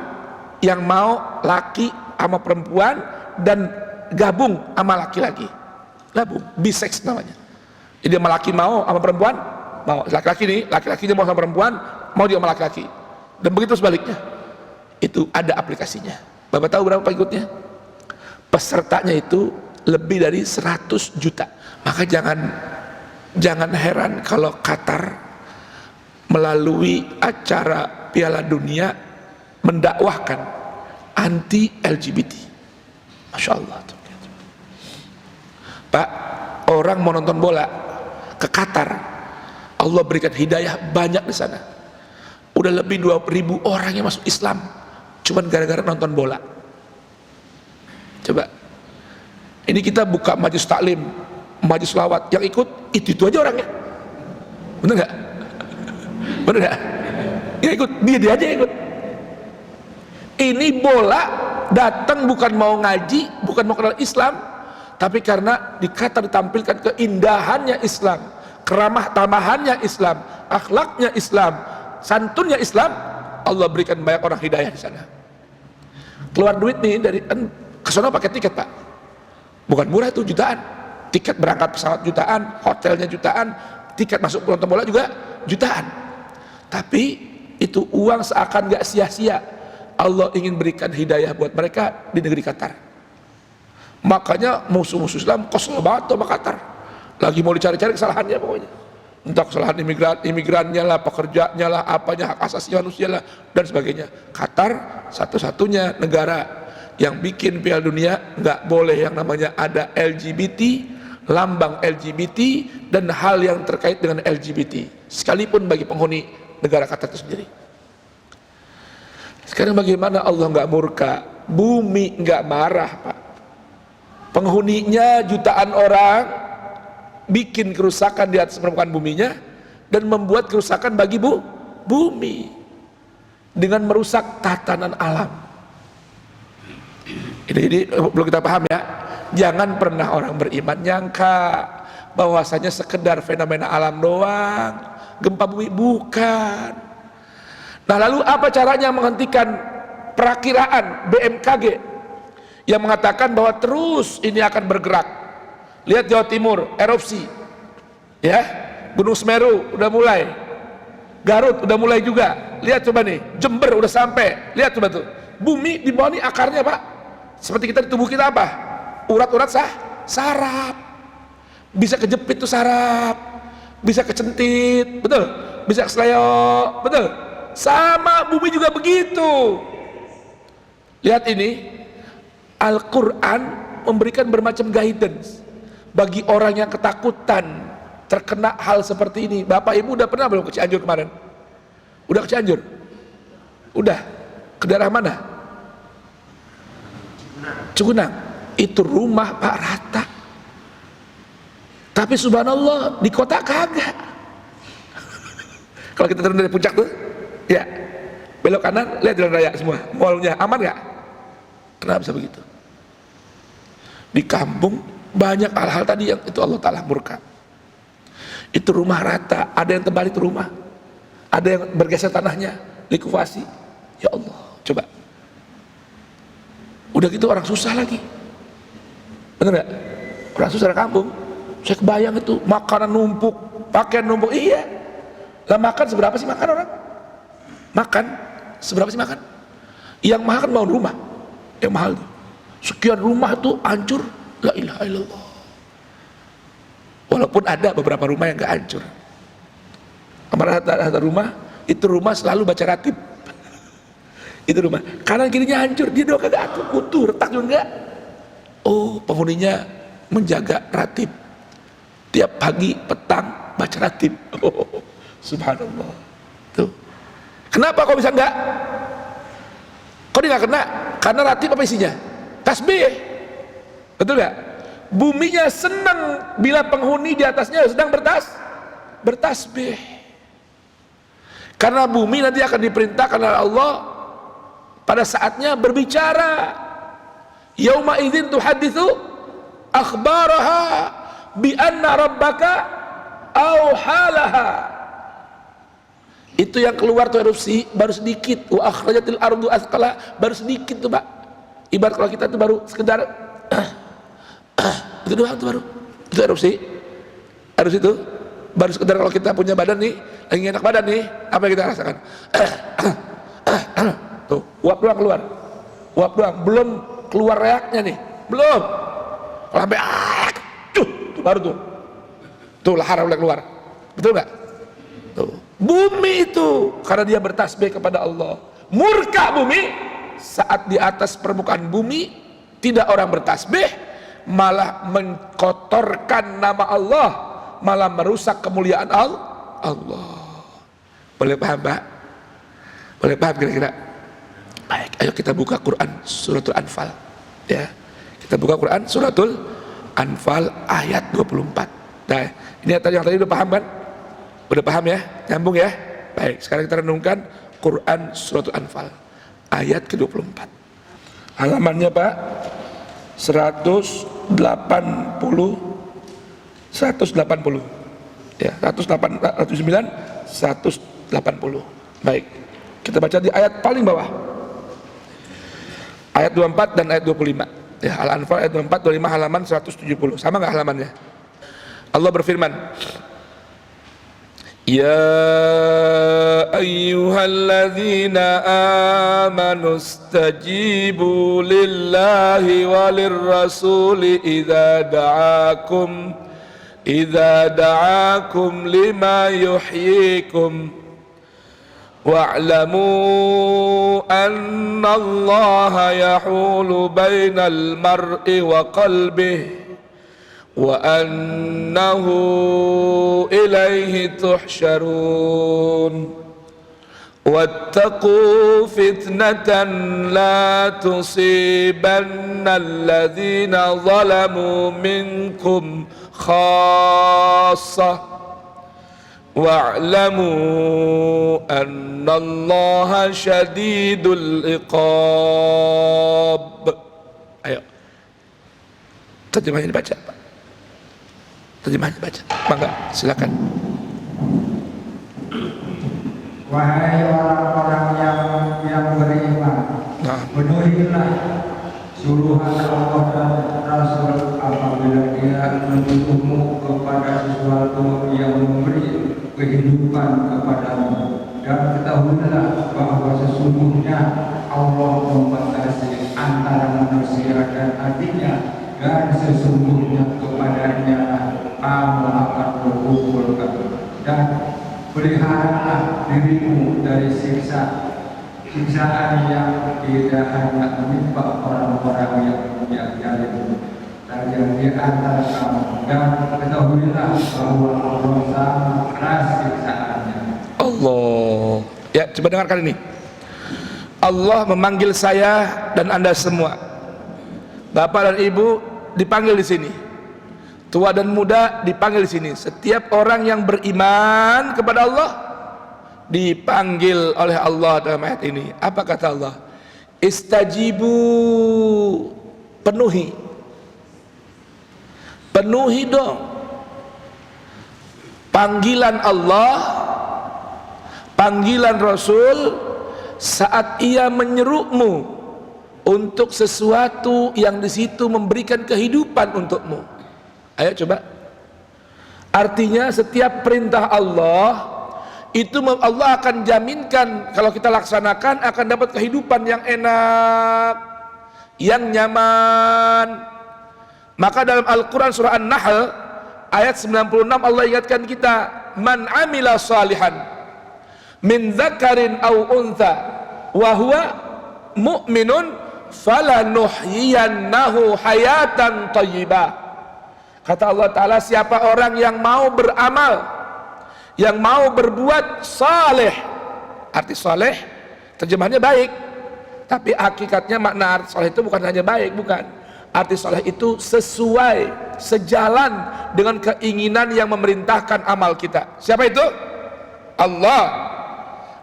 yang mau laki sama perempuan dan gabung sama laki-laki, gabung, bisex namanya. Jadi sama laki mau sama perempuan mau, laki-laki nih, laki-lakinya mau sama perempuan, mau dia sama laki-laki, dan begitu sebaliknya. Itu ada aplikasinya. Bapak tahu berapa pengikutnya? Pesertanya itu lebih dari 100 juta. Maka jangan heran kalau Qatar melalui acara Piala Dunia mendakwahkan anti LGBT. Masya Allah. Pak, orang mau nonton bola ke Qatar, Allah berikan hidayah banyak di sana. Udah lebih 20.000 orang yang masuk Islam cuman gara-gara nonton bola. Coba, ini kita buka majlis taklim, majlis selawat, yang ikut itu aja orangnya, bener nggak? Bener nggak? Yang ikut dia aja ikut. Ini bola datang bukan mau ngaji, bukan mau kenal Islam, tapi karena di Qatar ditampilkan keindahannya Islam, keramah tamahannya Islam, akhlaknya Islam, santunnya Islam, Allah berikan banyak orang hidayah di sana. Keluar duit nih dari kesono pakai tiket Pak, bukan murah tuh, jutaan. Tiket berangkat pesawat jutaan, hotelnya jutaan, tiket masuk nonton bola juga jutaan. Tapi itu uang seakan gak sia-sia. Allah ingin berikan hidayah buat mereka di negeri Qatar. Makanya musuh-musuh Islam kosong banget sama Qatar. Lagi mau dicari-cari kesalahannya pokoknya. Entah kesalahan imigrannya lah, pekerjanya lah, apanya, hak asasi manusia lah, dan sebagainya. Qatar satu-satunya negara yang bikin Piala Dunia nggak boleh yang namanya ada LGBT, lambang LGBT, dan hal yang terkait dengan LGBT, sekalipun bagi penghuni negara Qatar itu sendiri. Sekarang bagaimana Allah nggak murka? Bumi nggak marah, Pak. Penghuninya jutaan orang bikin kerusakan di atas permukaan buminya dan membuat kerusakan bagi bumi dengan merusak tatanan alam. Ini belum kita paham ya. Jangan pernah orang beriman nyangka bahwasanya sekedar fenomena alam doang, gempa bumi, bukan. Nah, lalu apa caranya menghentikan perakiraan BMKG yang mengatakan bahwa terus ini akan bergerak? Lihat Jawa Timur, erupsi, ya, Gunung Semeru udah mulai, Garut udah mulai juga. Lihat coba nih, Jember udah sampai. Lihat coba tuh, bumi di bawah ini akarnya, Pak, seperti kita di tubuh kita apa? Urat-urat saraf, bisa kejepit tuh saraf, bisa kecentit, betul, bisa keseleo, betul. Sama bumi juga begitu. Lihat ini, Al-Quran memberikan bermacam guidance bagi orang yang ketakutan terkena hal seperti ini. Bapak Ibu udah pernah belum ke Cianjur kemarin? Udah ke Cianjur? Udah? Ke daerah mana? Cugenang. Itu rumah Pak rata. Tapi subhanallah di kota kagak. Kalau kita turun dari puncak tuh, ya, belok kanan, lihat jalan raya semua, mallnya aman nggak? Kenapa bisa begitu? Di kampung banyak hal-hal tadi yang itu Allah Ta'ala murka. Itu rumah rata, ada yang tebal itu rumah, ada yang bergeser tanahnya, likuifaksi. Ya Allah, coba. Udah gitu orang susah lagi, bener nggak? Orang susah di kampung. Saya kebayang itu makanan numpuk, pakaian numpuk, iya. Lah makan seberapa sih makan orang? Makan seberapa sih makan? Yang mahal kan bangun rumah, yang mahal tuh. Sekian rumah tuh hancur, la ilaha illallah. Walaupun ada beberapa rumah yang gak hancur. Rata-rata rumah, itu rumah selalu baca ratib. Itu rumah, kanan kirinya hancur, dia doang kagak atur, utuh, retak juga enggak. Oh, penghuninya menjaga ratib. Tiap pagi, petang, baca ratib. Oh, subhanallah. Tuh. Kenapa kok bisa enggak? Kok dia enggak kena? Karena ratib apa isinya? Tasbih. Betul enggak? Buminya senang bila penghuni di atasnya sedang bertasbih. Karena bumi nanti akan diperintahkan oleh Allah pada saatnya berbicara. Yauma idzin tuhaditsu akhbaraha bi anna rabbaka auhalaha. Itu yang keluar tuh erupsi baru sedikit. Wa akhrajatil ardu athqala, baru sedikit tuh, Pak. Ibarat kalau kita tuh baru sekedar itu doang tuh, baru itu erupsi itu baru sekedar. Kalau kita punya badan nih, lagi enak badan nih, apa yang kita rasakan? Tuh, uap doang keluar, uap doang, belum keluar reaknya nih, belum. Kalau sampai tuh baru tuh lahar udah keluar, betul nggak? Tuh, bumi itu karena dia bertasbih kepada Allah, murka bumi saat di atas permukaan bumi tidak orang bertasbih, malah mengkotorkan nama Allah, malah merusak kemuliaan Allah. Boleh paham, Pak? Boleh paham kira-kira? Baik, ayo kita buka Quran suratul Anfal, ya. Kita buka Quran suratul Anfal ayat 24. Nah, ini yang tadi udah paham kan? Udah paham ya? Nyambung ya? Baik, sekarang kita renungkan Quran suratul Anfal ayat ke-24. Halamannya, Pak, 180 ya, 109 180. Baik, kita baca di ayat paling bawah, ayat 24 dan ayat 25 ya. Al-Anfal ayat 24, 25, halaman 170. Sama nggak halamannya? Allah berfirman, Ya ayyuhalladzina amanu stajibu lillahi walirrasuli idza da'akum lima yuhyikum wa'lamu anna Allah yahulu bainal mar'i wa qalbihi wa annahu ilaihi tuhsyarun wattaqu fitnatan la tusibanna alladhina zalamu minkum khassah wa'lamu annallaha syadidul iqab. Ayo, terjemahnya dibaca, Pak. Terjemahnya dibaca, mangga silakan. Wahai orang-orang yang beriman, penuhilah suruhan Allah dan Rasul apabila dia menuntutmu kepada sesuatu yang memberi kehidupan kepadamu, dan ketahuilah bahwa sesungguhnya Allah membatasi antara manusia dan hatinya, dan sesungguhnya kepadanya kamu akan berkumpulkan. Dan peliharalah dirimu dari siksaan yang tidak hanya menimpa orang-orang yang zalim dan yang di antara kamu, dan ketahuilah bahwa Allah sangat keras siksaannya. Allah. Ya, coba dengarkan ini. Allah memanggil saya dan Anda semua. Bapak dan Ibu dipanggil di sini. Tua dan muda dipanggil di sini. Setiap orang yang beriman kepada Allah dipanggil oleh Allah dalam ayat ini. Apa kata Allah? Istajibu, penuhi. Penuhi dong panggilan Allah, panggilan Rasul saat ia menyerumu untuk sesuatu yang di situ memberikan kehidupan untukmu. Ayo coba. Artinya setiap perintah Allah itu Allah akan jaminkan kalau kita laksanakan akan dapat kehidupan yang enak, yang nyaman. Maka dalam Al-Quran surah An-Nahl ayat 96 Allah ingatkan kita, man amila salihan min dzakarin aw untha wa huwa mu'minun falanuhyiyannahu hayatan thayyibah. Kata Allah Ta'ala, siapa orang yang mau beramal, yang mau berbuat saleh. Arti saleh terjemahannya baik, tapi hakikatnya makna arti saleh itu bukan hanya baik, bukan. Arti saleh itu sesuai, sejalan dengan keinginan yang memerintahkan amal kita. Siapa itu? Allah.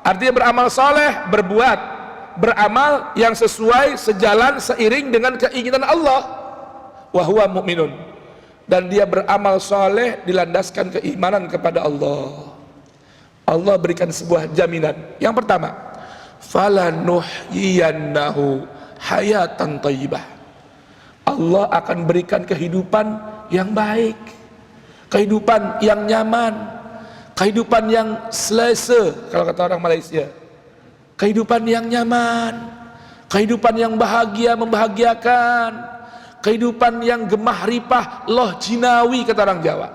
Artinya beramal saleh, berbuat beramal yang sesuai, sejalan, seiring dengan keinginan Allah. Wa huwa mu'minun. Dan dia beramal soleh dilandaskan keimanan kepada Allah. Allah berikan sebuah jaminan. Yang pertama, falanuhyiyannahu hayatan thayyibah. Allah akan berikan kehidupan yang baik, kehidupan yang nyaman, kehidupan yang selesa kalau kata orang Malaysia, kehidupan yang nyaman, kehidupan yang bahagia, membahagiakan, kehidupan yang gemah ripah, loh jinawi kata orang Jawa.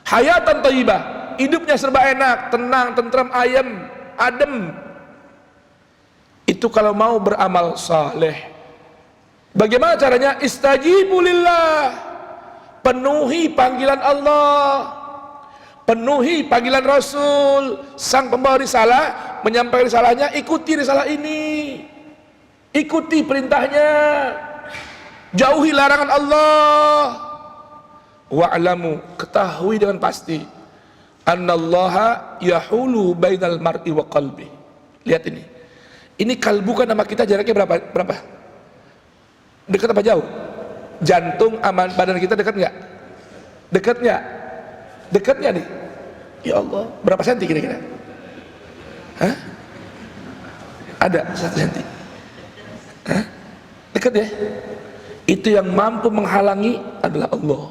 Hayatan thayyibah, hidupnya serba enak, tenang, tentram, ayem, adem. Itu kalau mau beramal saleh. Bagaimana caranya? Istajibu lillah, penuhi panggilan Allah, penuhi panggilan Rasul. Sang pembawa risalah menyampaikan risalahnya, ikuti risalah ini, ikuti perintahnya, jauhi larangan Allah. Wa'lamu, ketahui dengan pasti, annallaha yahulu bainal mar'i wa qalbi. Lihat ini. Ini kalbu kan sama kita jaraknya berapa? Dekat apa jauh? Jantung aman badan kita dekat nggak? Dekat nggak? Dekat nggak nih? Ya Allah, berapa senti kira-kira? Hah? Ada 1 senti? Hah? Dekat ya? Itu yang mampu menghalangi adalah Allah.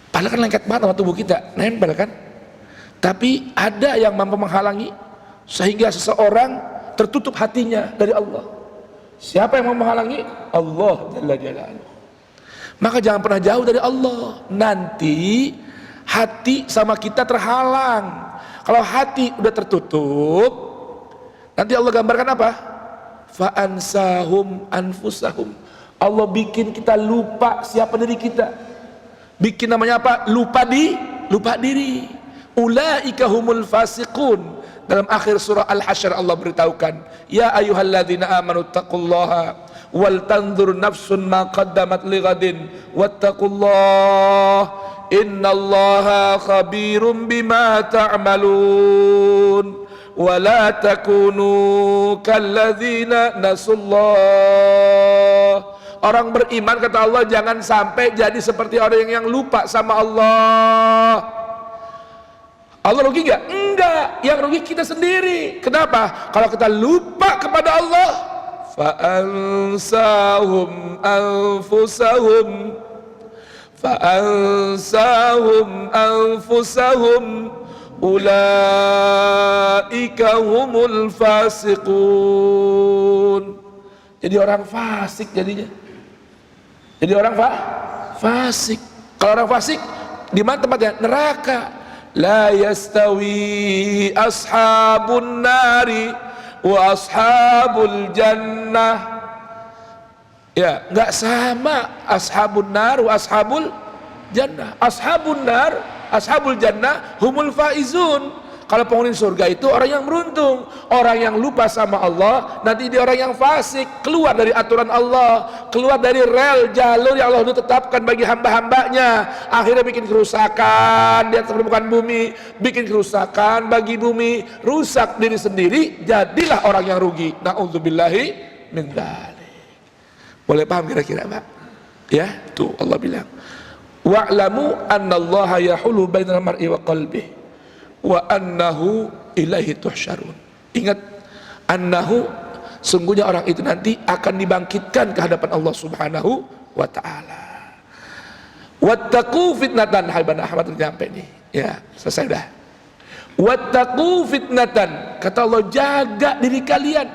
Padahal kan lengket banget sama tubuh kita, nempel kan? Tapi ada yang mampu menghalangi sehingga seseorang tertutup hatinya dari Allah. Siapa yang mau menghalangi? Allah Jalla Jalaluhu. Maka jangan pernah jauh dari Allah. Nanti hati sama kita terhalang. Kalau hati udah tertutup, nanti Allah gambarkan apa? Fa'ansahum anfusahum. Allah bikin kita lupa siapa diri kita. Bikin namanya apa? Lupa diri. Ulaika humul fasiqun. Dalam akhir surah Al-Hasyr Allah beritahukan, ya ayyuhalladzina amanu taqullaha wal tanzur nafsun ma qaddamat lighadin wattaqullah innallaha khabirum bima ta'malun wa la takunu kalladzina nasullah. Orang beriman kata Allah jangan sampai jadi seperti orang yang lupa sama Allah. Allah rugi enggak? Enggak, yang rugi kita sendiri. Kenapa? Kalau kita lupa kepada Allah, fa'ansahum anfusahum ulaika humul fasiqun. Jadi orang fasik jadinya. Jadi orang fasik. Kalau orang fasik di mana tempatnya? Neraka. La yastawi ashabun nari wa ashabul jannah. Ya, enggak sama ashabun nar wa ashabul jannah. Ashabun nar, ashabul jannah humul faizun. Kalau penghuni surga itu orang yang beruntung. Orang yang lupa sama Allah, nanti dia orang yang fasik, keluar dari aturan Allah, keluar dari rel jalur yang Allah sudah tetapkan bagi hamba-hambanya. Akhirnya bikin kerusakan di atas permukaan bumi, bikin kerusakan bagi bumi, rusak diri sendiri, jadilah orang yang rugi. Na'udzubillahi min dzalik. Boleh paham kira-kira, Pak? Ya, tuh Allah bilang, wa'lamu annallaha yahulu bainal mar'i wa qalbihi wa annahu ilaihi tuhsyarun. Ingat, annahu, sungguhnya orang itu nanti akan dibangkitkan ke hadapan Allah Subhanahu wa taala. Wattaqu fitnatan, Habibana Ahmad nyampe nih. Ya, selesai dah. Wattaqu fitnatan, kata Allah, jaga diri kalian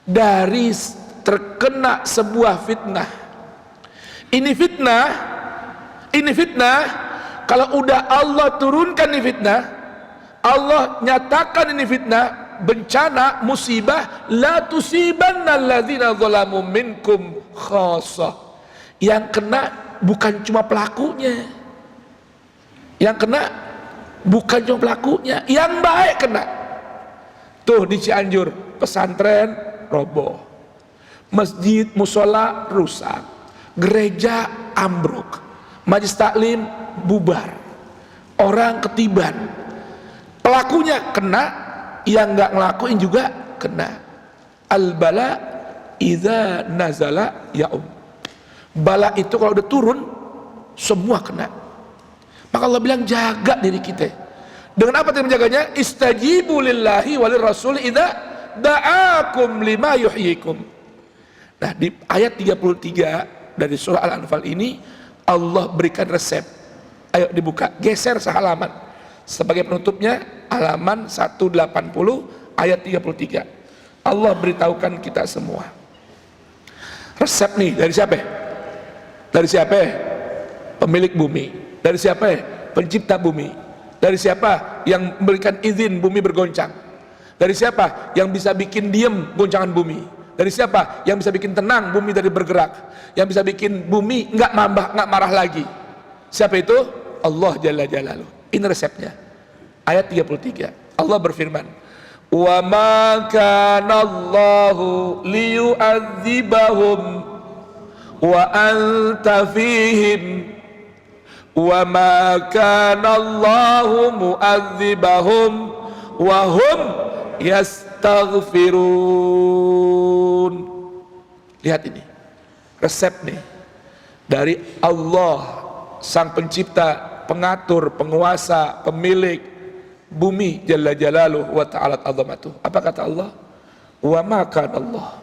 dari terkena sebuah fitnah. Ini fitnah, kalau udah Allah turunkan ini fitnah, Allah nyatakan ini fitnah, bencana, musibah, la tusibanna alladzina zalamu minkum khassah. Yang kena bukan cuma pelakunya. Yang kena bukan cuma pelakunya, yang baik kena. Tuh di Cianjur, pesantren roboh, masjid musola rusak, gereja ambruk, majelis taklim bubar, orang ketiban. Pelakunya kena, yang nggak ngelakuin juga kena. Al-bala idza nazala ya'um. Bala itu kalau udah turun semua kena. Maka Allah bilang jaga diri kita. Dengan apa kita menjaganya? Istajibu lillahi walir rasul idza da'akum lima yuhyikum. Nah, di ayat 33 dari surah Al-Anfal ini Allah berikan resep. Ayo dibuka, geser sehalaman. Sebagai penutupnya halaman 180 ayat 33. Allah beritahukan kita semua. Resep nih dari siapa? Dari siapa? Pemilik bumi. Dari siapa? Pencipta bumi. Dari siapa yang memberikan izin bumi bergoncang? Dari siapa yang bisa bikin diem goncangan bumi? Dari siapa yang bisa bikin tenang bumi dari bergerak? Yang bisa bikin bumi nggak marah lagi? Siapa itu? Allah Jalla Jalaluhu. Ini resepnya. Ayat 33. Allah berfirman, "Wa ma kana Allahu liyu'adzibahum wa anta fihim wa ma kana Allahu mu'adzibahum wa hum yastaghfirun." Lihat ini. Resep nih dari Allah, Sang Pencipta, pengatur, penguasa, pemilik bumi Jalla Jalaluhu wa ta'ala azamatuh. Apa kata Allah? Wa ma kana Allah.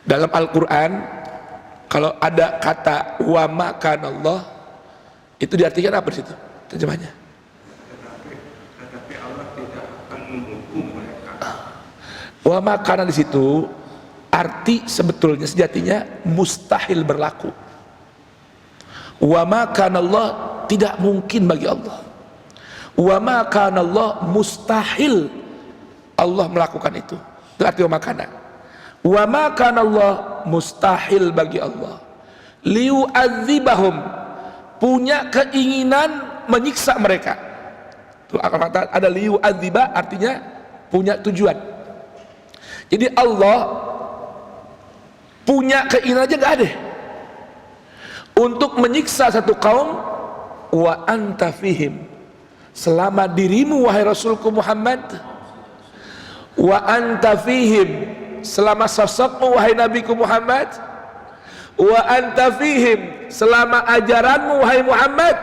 Dalam Al-Quran kalau ada kata wa ma kana Allah, itu diartikan apa di situ? Terjemahnya. Tetapi Allah tidak akan menghukum mereka. Wa ma kana di situ arti sebetulnya sejatinya mustahil berlaku. Wa ma kana Allah tidak mungkin bagi Allah. Wa ma kana Allah, mustahil Allah melakukan itu. Itu arti wa ma kana. Wa ma kana Allah, mustahil bagi Allah. Liu'adzibahum, punya keinginan menyiksa mereka. Tuh kata ada liu'adziba artinya punya tujuan. Jadi Allah punya keinginan aja gak ada untuk menyiksa satu kaum. Wa anta fihim, selama dirimu wahai Rasulku Muhammad. Wa anta fihim, selama sosokmu wahai Nabiku Muhammad. Wa anta fihim, selama ajaranmu wahai Muhammad.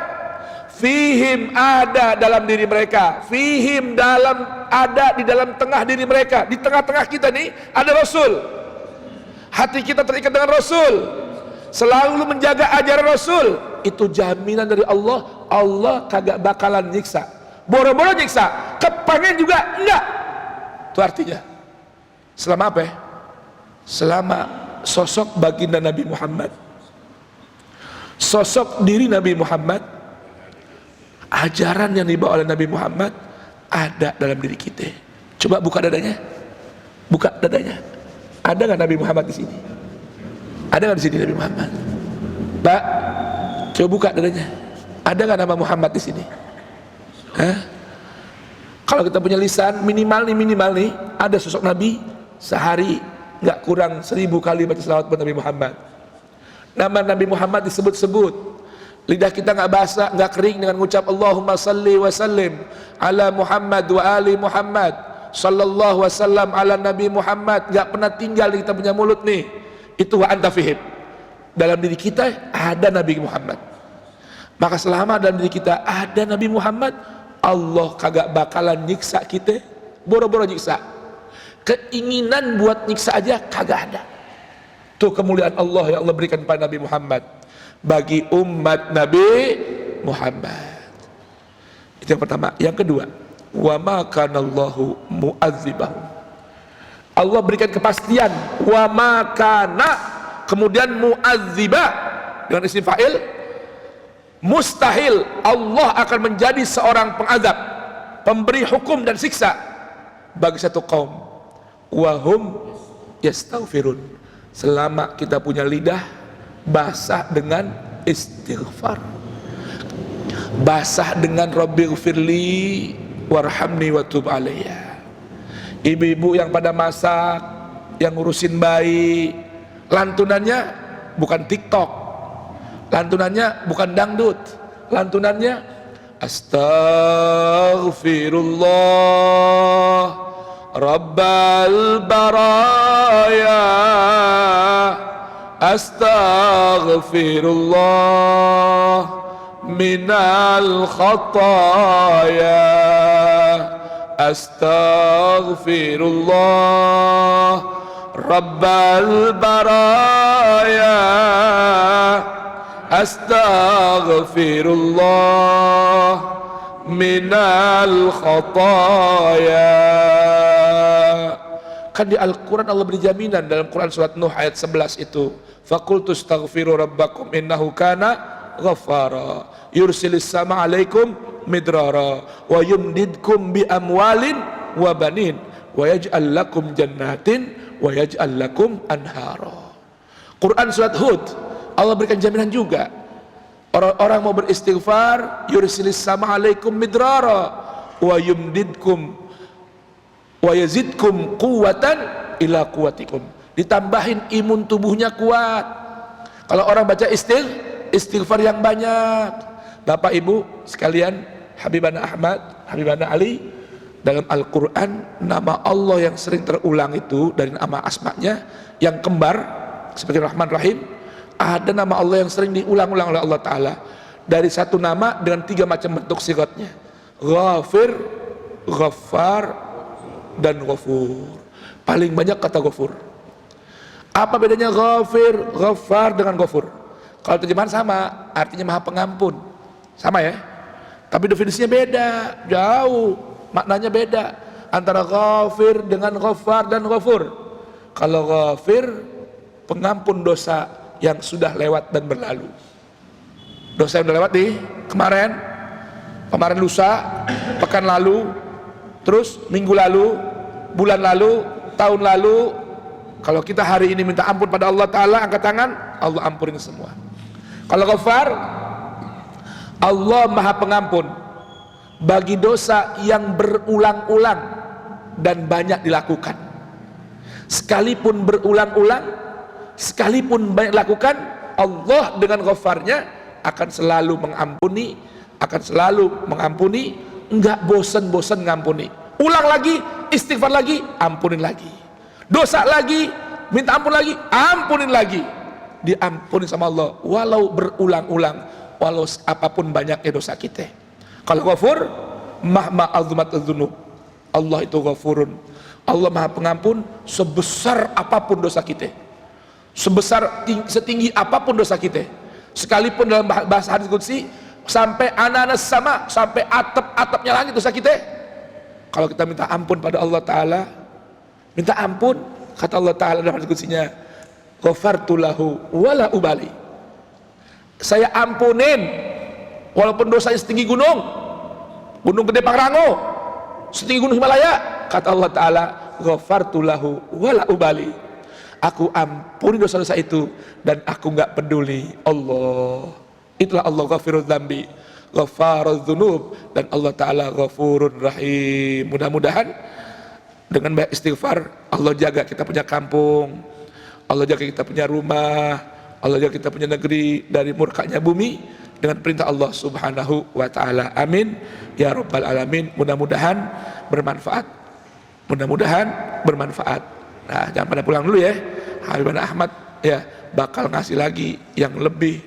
Fihim, ada dalam diri mereka. Fihim, ada di dalam tengah diri mereka. Di tengah-tengah kita nih ada Rasul. Hati kita terikat dengan Rasul, selalu menjaga ajaran Rasul. Itu jaminan dari Allah. Allah kagak bakalan nyiksa. Boro-boro nyiksa, kepengen juga enggak. Itu artinya selama apa ya? Selama sosok baginda Nabi Muhammad, sosok diri Nabi Muhammad, ajaran yang dibawa oleh Nabi Muhammad ada dalam diri kita. Coba buka dadanya. Buka dadanya. Ada nggak Nabi Muhammad di sini? Ada nggak di sini Nabi Muhammad? Pak, coba buka dadanya. Ada nggak nama Muhammad di sini? Hah? Kalau kita punya lisan minimal nih ada sosok Nabi, sehari nggak kurang 1000 kali baca selawat buat Nabi Muhammad. Nama Nabi Muhammad disebut-sebut. Lidah kita nggak basah, nggak kering dengan mengucap Allahumma salli wa sallim ala Muhammad wa ali Muhammad sallallahu wasallam ala Nabi Muhammad. Nggak pernah tinggal di kita punya mulut nih. Itu wa anta fihim. Dalam diri kita ada Nabi Muhammad. Maka selama dalam diri kita ada Nabi Muhammad, Allah kagak bakalan nyiksa kita. Boro-boro nyiksa. Keinginan buat nyiksa aja kagak ada. Tuh kemuliaan Allah yang Allah berikan kepada Nabi Muhammad bagi umat Nabi Muhammad. Itu yang pertama. Yang kedua, wa ma kanallahu mu'adzibahum. Allah berikan kepastian wa ma kana, kemudian mu'adziba dengan isim fa'il. Mustahil Allah akan menjadi seorang pengazab, pemberi hukum dan siksa bagi satu kaum. Wahum yastaghfirun, selama kita punya lidah basah dengan istighfar, basah dengan Rabbighfirli warhamni wa tub alayya. Ibu-ibu yang pada masak, yang ngurusin bayi, lantunannya bukan TikTok, lantunannya bukan dangdut, lantunannya astaghfirullah Rabbal baraya, astaghfirullah minal khataya, astaghfirullah Rabbal baraya, astaghfirullah minal khataya. Kan di Al-Quran Allah beri jaminan dalam Quran surat Nuh ayat 11 itu, faqultu astaghfiru rabbakum innahu kana ghaffara yursilis sama alaikum midrara wa yumdidkum bi amwalin wa banin wa yaj'al lakum jannatin wa yaj'al lakum anhara. Quran surat Hud Allah berikan jaminan juga, orang-orang mau beristighfar yursilis sama alaikum midrara wa yumdidkum wa yazidkum quwwatan ila quwwatikum, ditambahin imun tubuhnya kuat. Kalau orang baca istighfar yang banyak. Bapak Ibu sekalian, Habibana Ahmad, Habibana Ali, dalam Al-Quran nama Allah yang sering terulang itu dari nama asma'nya yang kembar seperti Rahman Rahim, ada nama Allah yang sering diulang-ulang oleh Allah Ta'ala dari satu nama dengan 3 macam bentuk sigatnya, Ghafir, Ghaffar, dan Ghafur. Paling banyak kata Ghafur. Apa bedanya Ghafir, Ghaffar dengan Ghafur? Kalau terjemahan sama, artinya Maha Pengampun, sama ya, tapi definisinya beda, jauh, maknanya beda antara Ghafir dengan Ghaffar dan Ghafur. Kalau Ghafir, pengampun dosa yang sudah lewat dan berlalu, dosa yang udah lewat di kemarin lusa, pekan lalu, terus minggu lalu, bulan lalu, tahun lalu. Kalau kita hari ini minta ampun pada Allah Ta'ala, angkat tangan, Allah ampunin semua. Kalau Ghafar, Allah Maha Pengampun bagi dosa yang berulang-ulang dan banyak dilakukan. Sekalipun berulang-ulang, sekalipun banyak dilakukan, Allah dengan Ghafarnya akan selalu mengampuni, enggak bosan-bosan ngampuni. Ulang lagi, istighfar lagi, ampunin lagi. Dosa lagi, minta ampun lagi, ampunin lagi. Diampuni sama Allah walau berulang-ulang, walau apapun banyaknya dosa kita. Kalau Ghafur, mahma azumat dzunub, Allah itu Ghafurun, Allah Maha Pengampun sebesar apapun dosa kita, setinggi apapun dosa kita. Sekalipun dalam bahasa hadis qudsi, sampai ananas sama, sampai atap-atapnya langit dosa kita, kalau kita minta ampun pada Allah Ta'ala, minta ampun, kata Allah Ta'ala dalam hadis qudsinya, ghafartu lahu wala ubali, saya ampunin walaupun dosanya setinggi gunung Gede Pangrango, setinggi gunung Himalaya, kata Allah Ta'ala, ghafartu lahu wala ubali, aku ampuni dosa-dosa itu dan aku nggak peduli. Allah, itulah Allah ghafirudz dzambi, ghafarudz dzunub, dan Allah Ta'ala ghafurur rahim. Mudah-mudahan dengan banyak istighfar, Allah jaga kita punya kampung, Allah jaga kita punya rumah, Allah jaga kita punya negeri dari murkanya bumi dengan perintah Allah Subhanahu wa Ta'ala. Amin ya rabbal alamin. Mudah-mudahan bermanfaat. Nah, jangan pada pulang dulu ya. Habib Ahmad ya bakal ngasih lagi yang lebih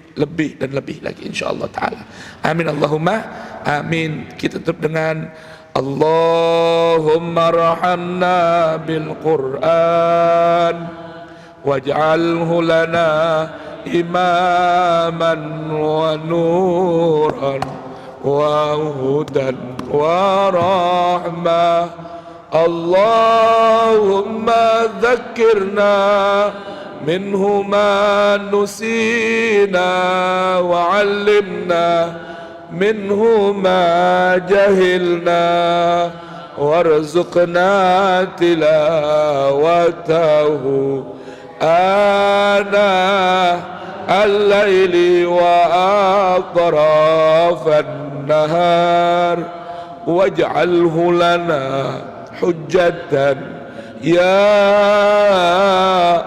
dan lebih lagi insyaallah taala. Amin Allahumma amin. Kita tutup dengan Allahumma rahamna bil Qur'an waj'alhu lana imaman wa nuran wa hudan wa rahmah. Allahumma dzakkirna minhu ma nusina wa 'allimna minhu ma jahilna warzuqna tilawatahu ana al-laili wa atrafan nahar waj'alhu lana hujjatan ya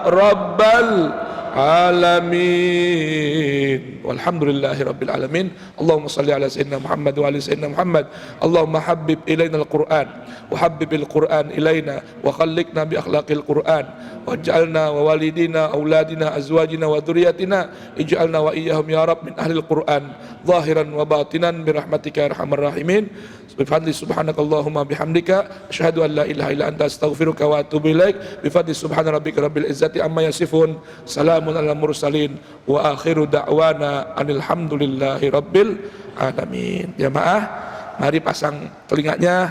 rabbal alamin. Walhamdulillahi rabbil alamin. Allahumma salli ala sayyidina Muhammad wa ala sayyidina Muhammad. Allahumma habbib ilaina al-Qur'an wa habbibil Qur'an ilaina wa khalliqna bi akhlaqil Qur'an waj'alna wa walidina auladina azwajina wa dhurriyyatina ij'alna wa iyyahum ya rab min ahlil Qur'an zahiran wa batinan bi rahmatika ya arhamar rahimin. Bifadli subhanakallahumma bihamdika asyhadu an la ilaha illa anta astaghfiruka wa atubu ilaik. Bifadli subhana rabbika rabbil izzati amma yasifun, salamun alal mursalin, wa akhiru da'wana alhamdulillahi rabbil alamin. Jamaah, mari pasang telinganya,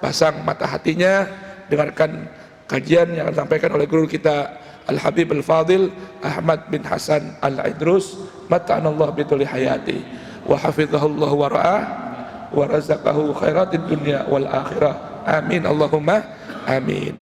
pasang mata hatinya, dengarkan kajian yang akan disampaikan oleh guru kita Al-Habib Al-Fadil Ahmad bin Hasan Al-Idrus, mata'anallah bituli hayati wa hafizahullah wa ra'ah wa razaqahu khairatid dunya wal akhirah. Amin Allahumma amin.